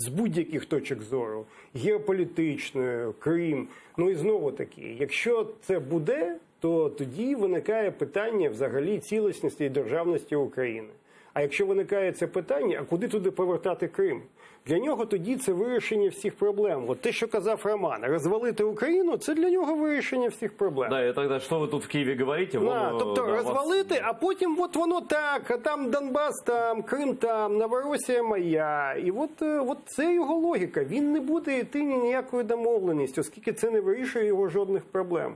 З будь-яких точок зору, геополітичною, Крим. Ну і знову таки, якщо це буде, то тоді виникає питання взагалі цілісності і державності України. А якщо виникає це питання, а куди туди повертати Крим? Для нього тоді це вирішення всіх проблем. От те, що казав Роман, розвалити Україну – це для нього вирішення всіх проблем. Да, и тогда что вы тут в Киеве говорите? Тобто да, розвалити, а потім от воно так, а там Донбас там, Крим там, Новоросія моя. І от це його логіка. Він не буде йти ні ніякої домовленості, оскільки це не вирішує його жодних проблем.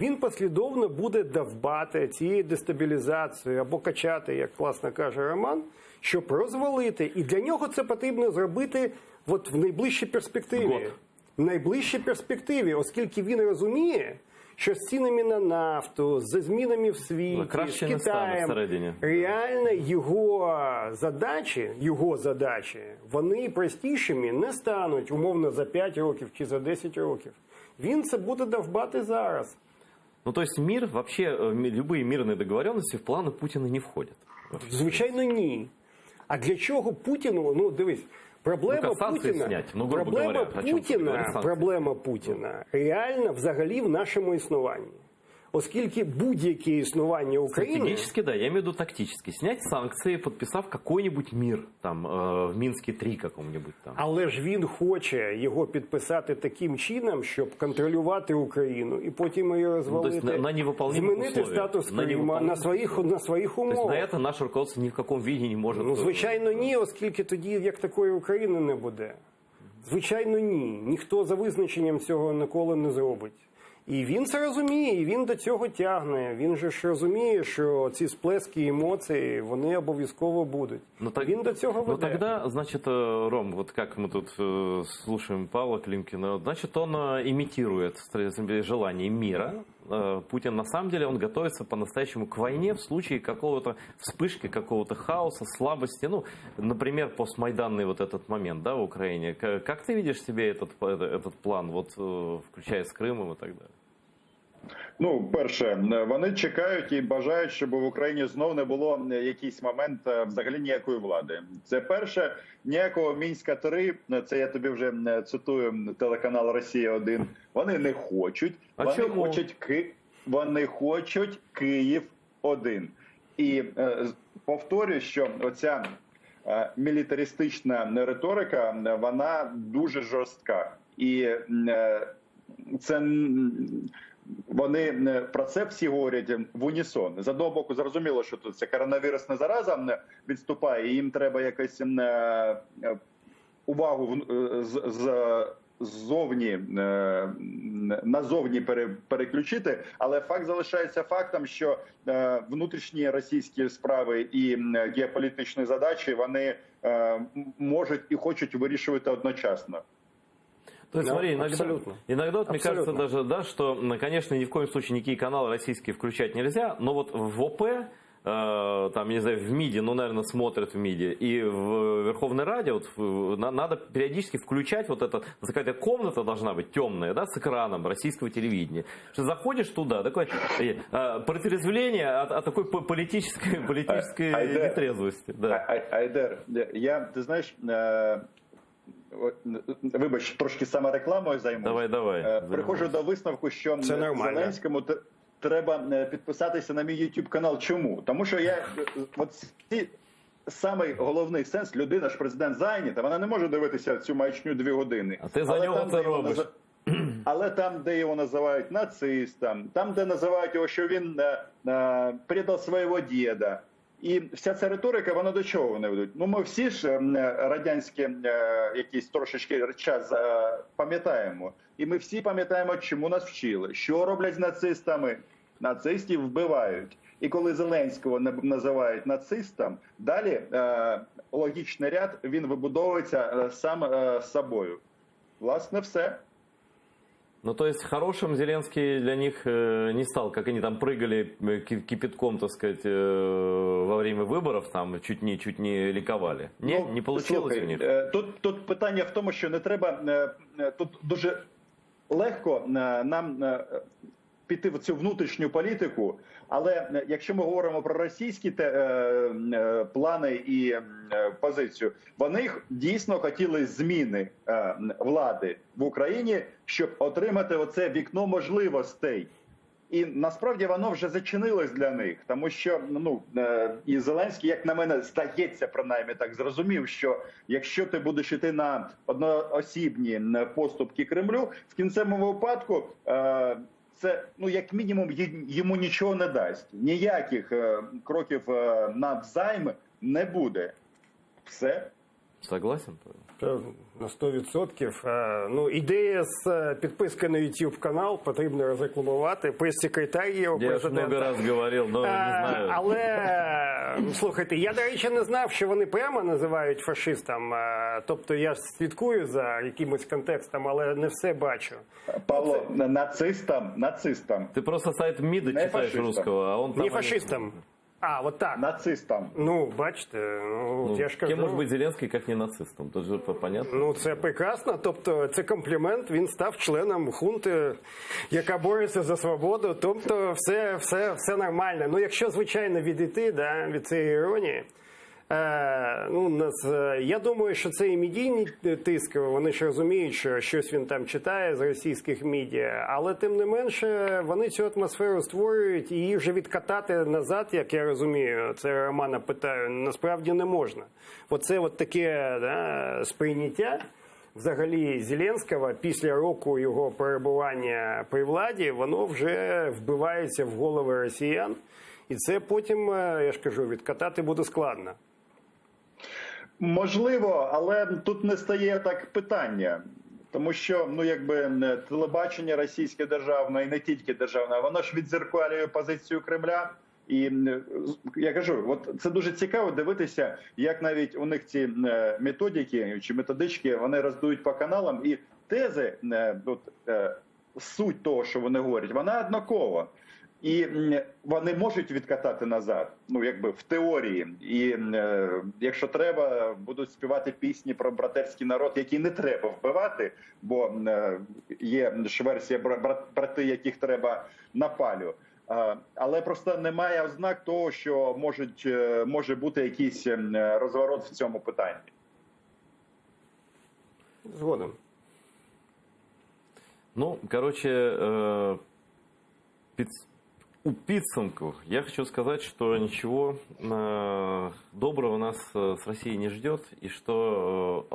Він послідовно буде довбати цією дестабілізацією або качати, як класно каже Роман, щоб розвалити. І для нього це потрібно зробити от в найближчій перспективі. Год. В найближчій перспективі, оскільки він розуміє, що з цінами на нафту, з змінами в світі, краще з не стане Китаєм, всередині. реально його задачі, вони простішими не стануть, умовно, за 5 років чи за 10 років. Він це буде довбати зараз. Ну, то есть мир, вообще, любые мирные договоренности в планы Путина не входят. Звичайно, ні. А для чого Путіну, ну дивись, проблема Ну-ка, санкції Путіна, снять. Ну, грубо говоря, о чому ти говориш, санкції? проблема Путіна реально взагалі в нашому існуванні. Оскільки будь-яке існування України... Стратегически, да, я имею в виду тактически. Снять санкции, подписав какой-нибудь мир, там, в Минске 3 каком-нибудь там. Але ж він хоче його підписати таким чином, щоб контролювати Україну і потім її розвалити, Ну, на невыполнимых змінити условиях. статус На Крима на своїх То есть умовах. на это наше руководство ни в каком виде не может... Ну, звичайно, ні, оскільки тоді як такої України не буде. Звичайно, ні. Ніхто за визначенням цього ніколи не зробить. І він це розуміє, і він до цього тягне. Він же ж розуміє, що ці сплески емоцій, вони обов'язково будуть. Він до цього веде. Ну тогда, значит, Ром, вот как мы тут слушаем Павла Климкина, значит, он имитирует желание мира. Путин, на самом деле, он готовится по-настоящему к войне в случае какого-то вспышки, какого-то хаоса, слабости. Ну, например, постмайданный вот этот момент, да, в Украине. Как ты видишь себе этот план, вот, включая с Крымом и так далее? Ну, перше, вони чекають і бажають, щоб в Україні знов не було якийсь момент взагалі ніякої влади. Це перше, ніякого Мінська-3, це я тобі вже цитую телеканал «Росія-1», вони не хочуть. Вони хочуть Київ-1. І повторюю, що оця мілітаристична риторика, вона дуже жорстка. І це... Вони про це всі говорять в унісон. З одного боку, зрозуміло, що тут ця коронавірусна зараза відступає, і їм треба якось увагу ззовні, назовні переключити. Але факт залишається фактом, що внутрішні російські справи і геополітичні задачі, вони можуть і хочуть вирішувати одночасно. То есть, смотри, иногда вот, мне кажется даже, да, что, конечно, ни в коем случае никакие каналы российские включать нельзя, но вот в ОП, там, не знаю, в МИДе, ну, наверное, смотрят в МИДе, и в Верховной Раде вот, надо периодически включать вот это, какая-то комната должна быть темная, да, с экраном российского телевидения. Что заходишь туда, такое протрезвление от такой политической нетрезвости. Да. Айдер, ты знаешь... Вибач, трошки саме рекламою займусь. Давай. Приходжу до висновку, що Зеленському треба підписатися на мій YouTube канал. Чому? Тому що самий головний сенс, людина ж президент зайнята, вона не може дивитися цю маячню 2 години. А ти за нього це робиш. Але там, де його називають нацистом, там, де називають його, що він предав свого діда. І вся ця риторика, вона до чого вони ведуть? Ну, ми всі ж радянські якийсь трошечки час пам'ятаємо. І ми всі пам'ятаємо, чому нас вчили. Що роблять з нацистами? Нацистів вбивають. І коли Зеленського називають нацистом, далі логічний ряд, він вибудовується сам собою. Власне, все. Ну, то есть, хорошим Зеленский для них не стал, как они там прыгали кипятком, так сказать, во время выборов, там чуть не ликовали. Не получилось у них? Тут питання в тому, що не треба, тут дуже легко нам піти в цю внутрішню політику. Але якщо ми говоримо про російські плани і позицію, вони дійсно хотіли зміни влади в Україні, щоб отримати оце вікно можливостей. І насправді воно вже зачинилось для них, тому що і Зеленський, як на мене, здається, принаймні так зрозумів, що якщо ти будеш йти на одноосібні поступки Кремлю, в кінцевому випадку це як мінімум йому нічого не дасть. Ніяких кроків навзайм не буде. Все. Согласен? На 100%. Ідея з підписки на YouTube канал потрібно розрекламувати. Прес-секретар є у президента. Я ж много раз говорив, але не знаю. Але, слухайте, я, до речі, не знав, що вони прямо називають фашистом. Тобто я слідкую за якимось контекстом, але не все бачу. Павло, нацистам. Ти просто сайт МИДа Не читаєш фашистам. русского, а он там... Не фашистом. Вот так. Нацистам. Бачите, я ж кажу. Кем може бути Зеленський, як не нацистом? Тут же понятно. Це прекрасно, тобто це комплімент, він став членом хунти, яка бореться за свободу, тобто все нормально. Якщо, звичайно, відійти від цієї іронії, я думаю, що це і медійний тиск, вони ж розуміють, що щось він там читає з російських медіа, але тим не менше вони цю атмосферу створюють і її вже відкатати назад, як я розумію, це Романа питаю, насправді не можна. Оце таке сприйняття взагалі Зеленського після року його перебування при владі, воно вже вбивається в голови росіян, і це потім, я ж кажу, відкатати буде складно. Можливо, але тут не стає так питання. Тому що, телебачення російське державне, і не тільки державне, воно ж віддзеркалює позицію Кремля. І я кажу, це дуже цікаво дивитися, як навіть у них ці методики чи методички, вони роздають по каналам, і тези, суть того, що вони говорять, вона однакова. І вони можуть відкатати назад, в теорії. І якщо треба, будуть співати пісні про братерський народ, який не треба вбивати, бо є ж версія брати, яких треба на палю. Але просто немає ознак того, що може бути якийсь розворот в цьому питанні. Згодом. У підсумку я хочу сказать, что ничего доброго нас с Россией не ждет, и что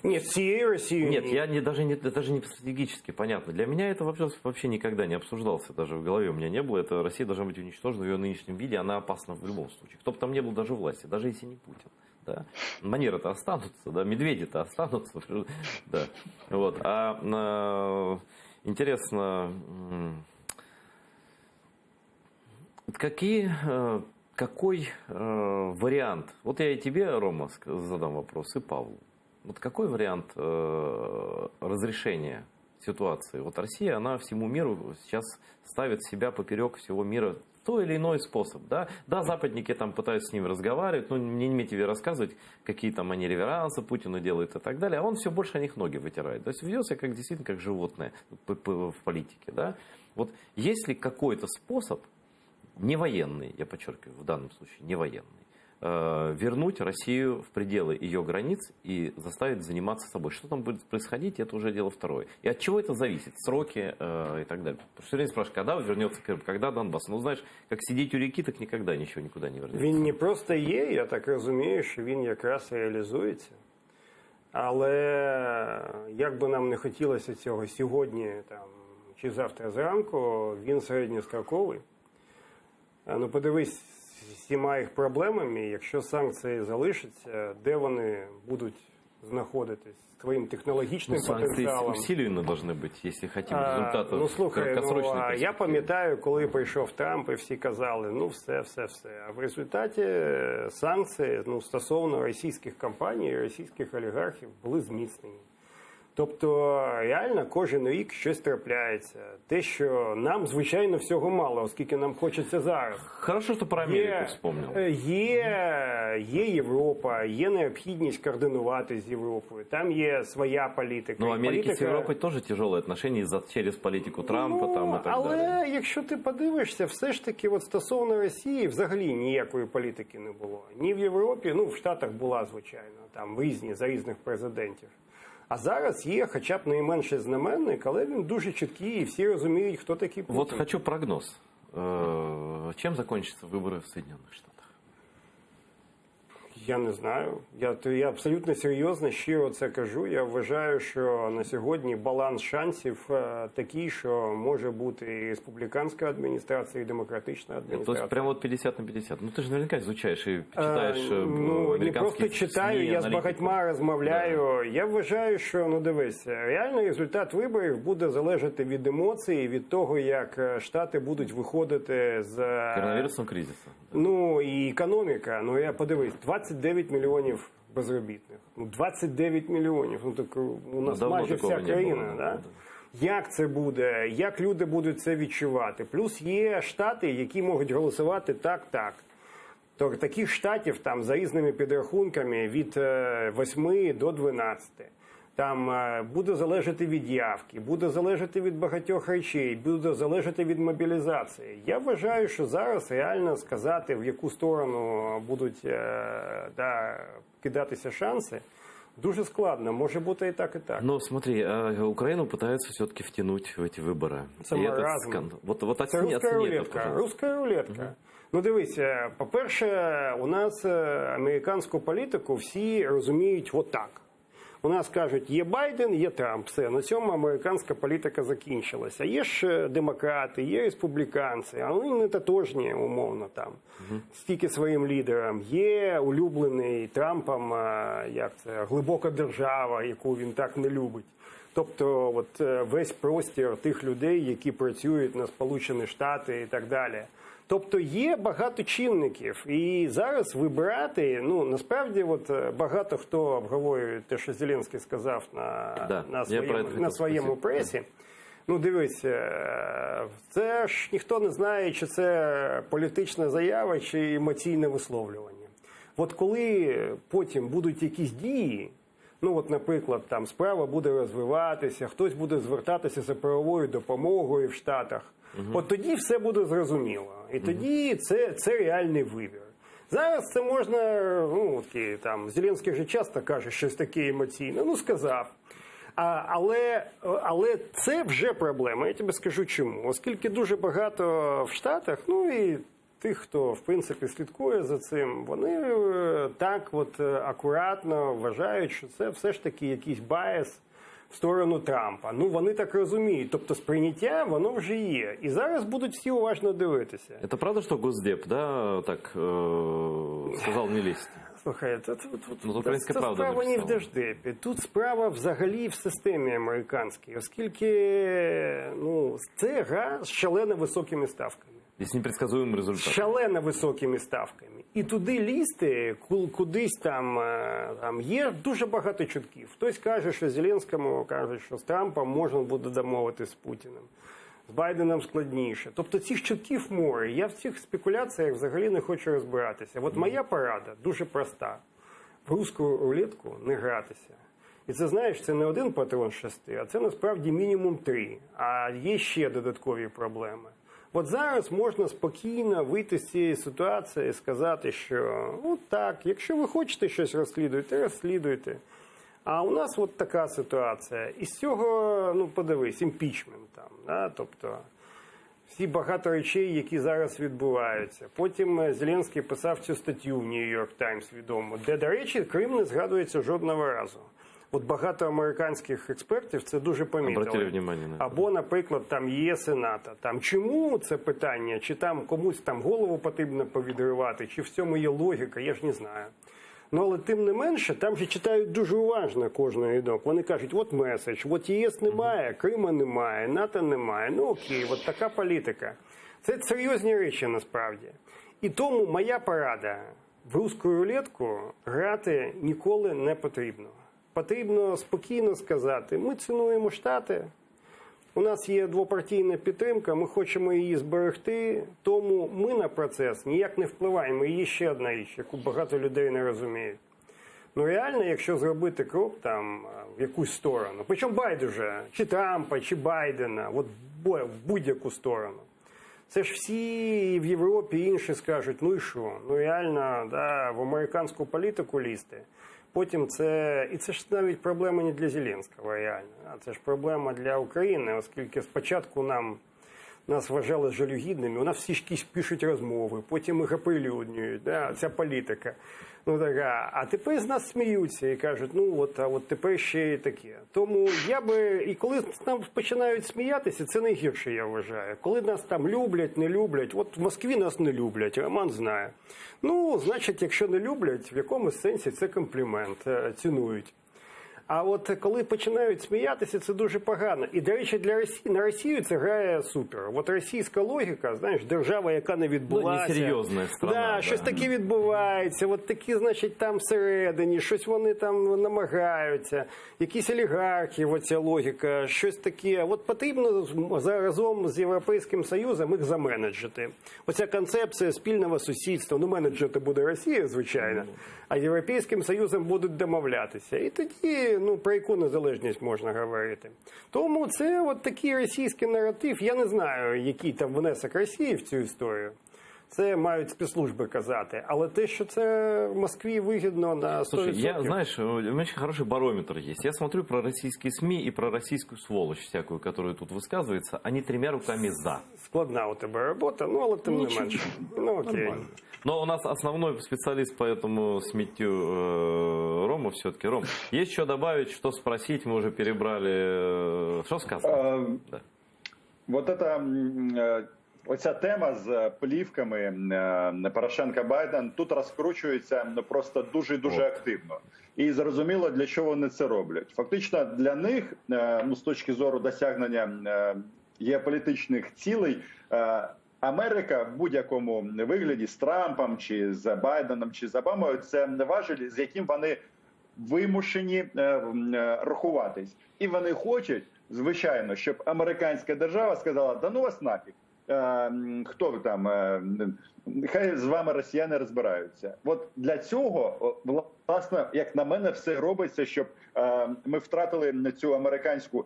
Нет, всей России. Нет, я даже не стратегически понятно. Для меня это вообще никогда не обсуждался, даже в голове у меня не было. Это Россия должна быть уничтожена в ее нынешнем виде, она опасна в любом случае. Кто бы там не был даже у власти, даже если не Путин. Да? Манеры-то останутся, да, медведи-то останутся. Да. Интересно... Какой вариант, я и тебе, Рома, задам вопрос, и Павлу. Какой вариант разрешения ситуации? Россия, она всему миру сейчас ставит себя поперек всего мира в той или иной способ. Да, западники там пытаются с ними разговаривать, мне не имейте в виду рассказывать, какие там они реверансы Путину делают и так далее, а он все больше о них ноги вытирает. То есть ведет себя действительно как животное в политике. Да? Есть ли какой-то способ, не военный, я подчеркиваю, в данном случае не военный, вернуть Россию в пределы ее границ и заставить заниматься собой. Что там будет происходить, это уже дело второе. И от чего это зависит? Сроки и так далее. Потому что все время спрашивают, когда вернется Крым, когда Донбасс? Знаешь, как сидеть у реки, так никогда ничего никуда не вернется. Він не просто є, я так розумію, що він якраз реалізується. Але як би нам не хотілося цього сьогодні чи завтра зранку, він середньостроковий. Подивись з всіма їх проблемами, якщо санкції залишаться, де вони будуть знаходитись з твоїм технологічним потенціалом. Санкції усилені повинні бути, якщо хочемо результату. Слухай, я пам'ятаю, коли прийшов Трамп і всі казали, все. А в результаті санкції стосовно російських компаній, російських олігархів були зміцнені. Тобто, реально, кожен рік щось трапляється. Те, що нам, звичайно, всього мало, оскільки нам хочеться зараз. Хорошо, что про Америку вспомнил. Є Європа, є необхідність координувати з Європою. Там є своя політика. Но у І Америки с Европой тоже тяжелые отношения через политику Трампа там, и так але далее. якщо ти подивишся, все ж таки от стосовно Росії взагалі ніякої політики не було. Ні в Європі, в Штатах була, звичайно, там різні, за різних президентів. А зараз є хоча б найменший знаменник, але він дуже чіткий, і всі розуміють, хто такий Путін. Вот хочу прогноз. Чем закончатся выборы в Соединенных Штатах? Я не знаю. Я абсолютно серйозно, щиро це кажу. Я вважаю, що на сьогодні баланс шансів такий, що може бути і республіканська адміністрація, і демократична То адміністрація. есть прям вот 50 на 50. Ну ты же наверняка изучаешь и читаешь Не просто читаю, я з багатьма розмовляю. Я вважаю, що, дивись, реальний результат виборів буде залежати від емоцій, від того, як Штати будуть виходити з коронавирусного кризиса. і економіка. Я подивись, 29 мільйонів безробітних. 29 мільйонів. Так у нас давно майже такого вся не країна. було, Да? да. Як це буде? Як люди будуть це відчувати? Плюс є штати, які можуть голосувати так. То таких штатів там за різними підрахунками від 8 до 12. Там буде залежати від явки, буде залежати від багатьох речей, буде залежати від мобілізації. Я вважаю, що зараз реально сказати, в яку сторону будуть кидатися шанси, дуже складно. Може бути і так, і так. Но смотри, Украину пытаются все-таки втянуть в эти выборы. Це И этот маразм. скандал. Вот Це оцени руська это, рулетка. пожалуйста. Руська рулетка. Дивися, по-перше, у нас американську політику всі розуміють отак. У нас кажуть, є Байден, є Трамп. Все, на цьому американська політика закінчилася. Є ж демократи, є республіканці, а вони не тотожні, умовно, там. Стільки своїм лідерам. Є улюблений Трампом, глибока держава, яку він так не любить. Тобто весь простір тих людей, які працюють на Сполучені Штати і так далі. Тобто є багато чинників, і зараз вибирати, насправді багато хто обговорює те, що Зеленський сказав на своєму пресі. Дивись, це ж ніхто не знає, чи це політична заява, чи емоційне висловлювання. Коли потім будуть якісь дії, наприклад, там справа буде розвиватися, хтось буде звертатися за правовою допомогою в Штатах, тоді все буде зрозуміло. І тоді це реальний вибір. Зараз це можна, Зеленський вже часто каже щось таке емоційне, сказав. Але це вже проблема, я тобі скажу чому. Оскільки дуже багато в Штатах, і тих, хто, в принципі, слідкує за цим, вони так акуратно вважають, що це все ж таки якийсь байс в сторону Трампа. Вони так розуміють. Тобто сприйняття, воно вже є. І зараз будуть всі уважно дивитися. Это правда, что Госдеп, так сказал не лезть? Слухай, тут українська правда справа не в написала. Держдепі. Тут справа взагалі в системі американській. Оскільки це гра з шалено високими ставками. И с непредсказуемым результатом. Шалено високими ставками. І туди лізти, кудись там є дуже багато чутків. Хтось каже, що Зеленському кажуть, що з Трампом можна буде домовитись з Путіним. З Байденом складніше. Тобто цих чутків море. Я в цих спекуляціях взагалі не хочу розбиратися. Моя порада дуже проста. В руську рулетку не гратися. І це, знаєш, це не один патрон з 6, а це насправді мінімум 3. А є ще додаткові проблеми. Зараз можна спокійно вийти з цієї ситуації і сказати, що так, якщо ви хочете щось розслідуйте. А у нас така ситуація. І з цього, подивись, імпічмент там, тобто всі багато речей, які зараз відбуваються. Потім Зеленський писав цю статтю в Нью-Йорк Таймс відому, де, до речі, Крим не згадується жодного разу. Багато американських експертів це дуже помітили. Обратили внимание на це. Або, наприклад, там є Сената. Чому це питання? Чи там комусь голову потрібно повідривати? Чи в цьому є логіка? Я ж не знаю. Але тим не менше, там же читають дуже уважно кожний рядок. Вони кажуть, меседж, ЄС немає, Крима немає, НАТО немає. Окей, така політика. Це серйозні речі насправді. І тому моя порада: в руську рулетку грати ніколи не потрібно. Потрібно спокійно сказати, ми цінуємо Штати, у нас є двопартійна підтримка, ми хочемо її зберегти, тому ми на процес ніяк не впливаємо. І є ще одна річ, яку багато людей не розуміють. Ну реально, якщо зробити крок там в якусь сторону, причому байдуже, чи Трампа, чи Байдена, от в будь-яку сторону. Це ж всі в Європі і інші скажуть, ну і що? Ну реально, да, в американську політику лізти. Потім це, і це ж навіть проблема не для Зеленського, реально. А це ж проблема для України, оскільки спочатку нас вважали жалюгідними, у нас всі якісь пишуть розмови, потім їх оприлюднюють, да, ця політика. Ну така, а тепер з нас сміються і кажуть, ну а от тепер ще і таке. Тому я би, і коли нам починають сміятися, це найгірше, я вважаю. Коли нас там люблять, не люблять, от в Москві нас не люблять, Роман знає. Ну, значить, якщо не люблять, в якомусь сенсі це комплімент, цінують. А от коли починають сміятися, це дуже погано. І, до речі, для Росії, на Росію це грає супер. От російська логіка, знаєш, держава, яка не відбулася. Ну, несерйозна страна. Да, щось таке відбувається, от такі, значить, там всередині, щось вони там намагаються, якісь олігархи, оця логіка, щось таке. От потрібно разом з Європейським Союзом їх заменеджити. Оця концепція спільного сусідства, ну, менеджерити буде Росія, звичайно, а Європейським Союзом будуть домовлятися. І тоді, ну, про яку незалежність можна говорити. Тому це от такий російський наратив. Я не знаю, який там внесок Росії в цю історію. Це мають спецслужби казати. Але те, що це в Москві вигідно на 100%. Слушай, знаешь, у меня очень хороший барометр есть. Я смотрю про российские СМИ и про российскую сволочь всякую, которая тут высказывается. Они тремя руками за. Складна у тебе робота, ну, але тим не менше. Ну, окей. Нормально. Но у нас основной специалист по этому сметью Рома все-таки. Ром, есть что добавить, что спросить? Мы уже перебрали. Что сказано? Да. Вот это... Оця тема з плівками Порошенка-Байден тут розкручується просто дуже активно. І зрозуміло, для чого вони це роблять. Фактично для них, ну, з точки зору досягнення геополітичних цілей, Америка в будь-якому вигляді з Трампом, чи з Байденом, чи з Обамою, це важель, з яким вони вимушені рахуватись. І вони хочуть, звичайно, щоб американська держава сказала, да ну вас нафіг. Хто ви там, хай з вами росіяни розбираються. От для цього, власне, як на мене, все робиться, щоб ми втратили цю американську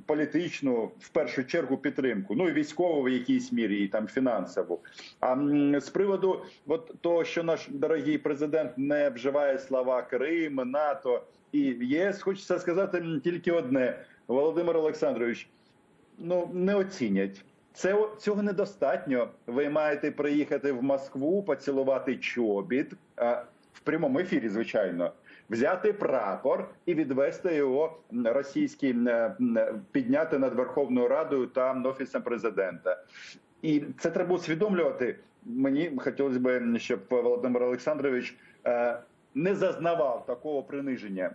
політичну, в першу чергу, підтримку, ну і військову в якійсь мірі, і там фінансову. А з приводу от того, що наш дорогий президент не вживає слова Крим, НАТО і ЄС, хочеться сказати тільки одне. Володимир Олександрович, ну не оцінять. Цього недостатньо. Ви маєте приїхати в Москву, поцілувати чобіт, в прямому ефірі, звичайно, взяти прапор і відвести його російський, підняти над Верховною Радою та Офісом Президента. І це треба усвідомлювати. Мені хотілося б, щоб Володимир Олександрович не зазнавав такого приниження.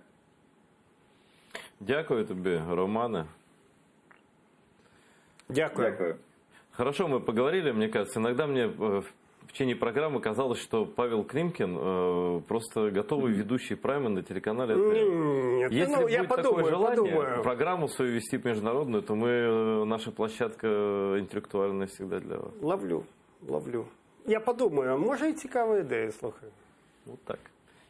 Дякую тобі, Романе. Дякую. Хорошо, мы поговорили, мне кажется. Иногда мне в течение программы казалось, что Павел Климкин просто готовый ведущий прайма на телеканале РТ. Нет, Если ну, будет я такое желание, подумаю. программу свою вести международную, то наша площадка интеллектуальная всегда для вас. Ловлю. Я подумаю, може і цікава ідея, слухай. Вот так.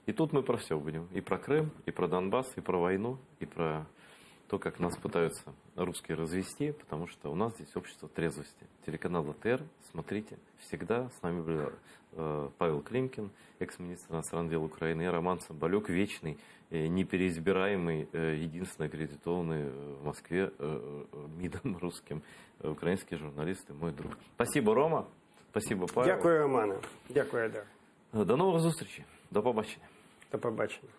И тут мы про все будем. И про Крым, и про Донбасс, и про войну, и про то, как нас пытаются русские развести, потому что у нас здесь общество трезвости. Телеканал АТР, смотрите, всегда с нами был Павел Климкин, экс-министр иностранных дел Украины, и Роман Соболек, вечный, непереизбираемый, единственный аккредитованный в Москве МИДом русским украинский журналист и мой друг. Спасибо, Рома. Спасибо, Павел. Дякую, Романе. Дякую, Айдар. До нових зустрічей. До побачення. До побачення.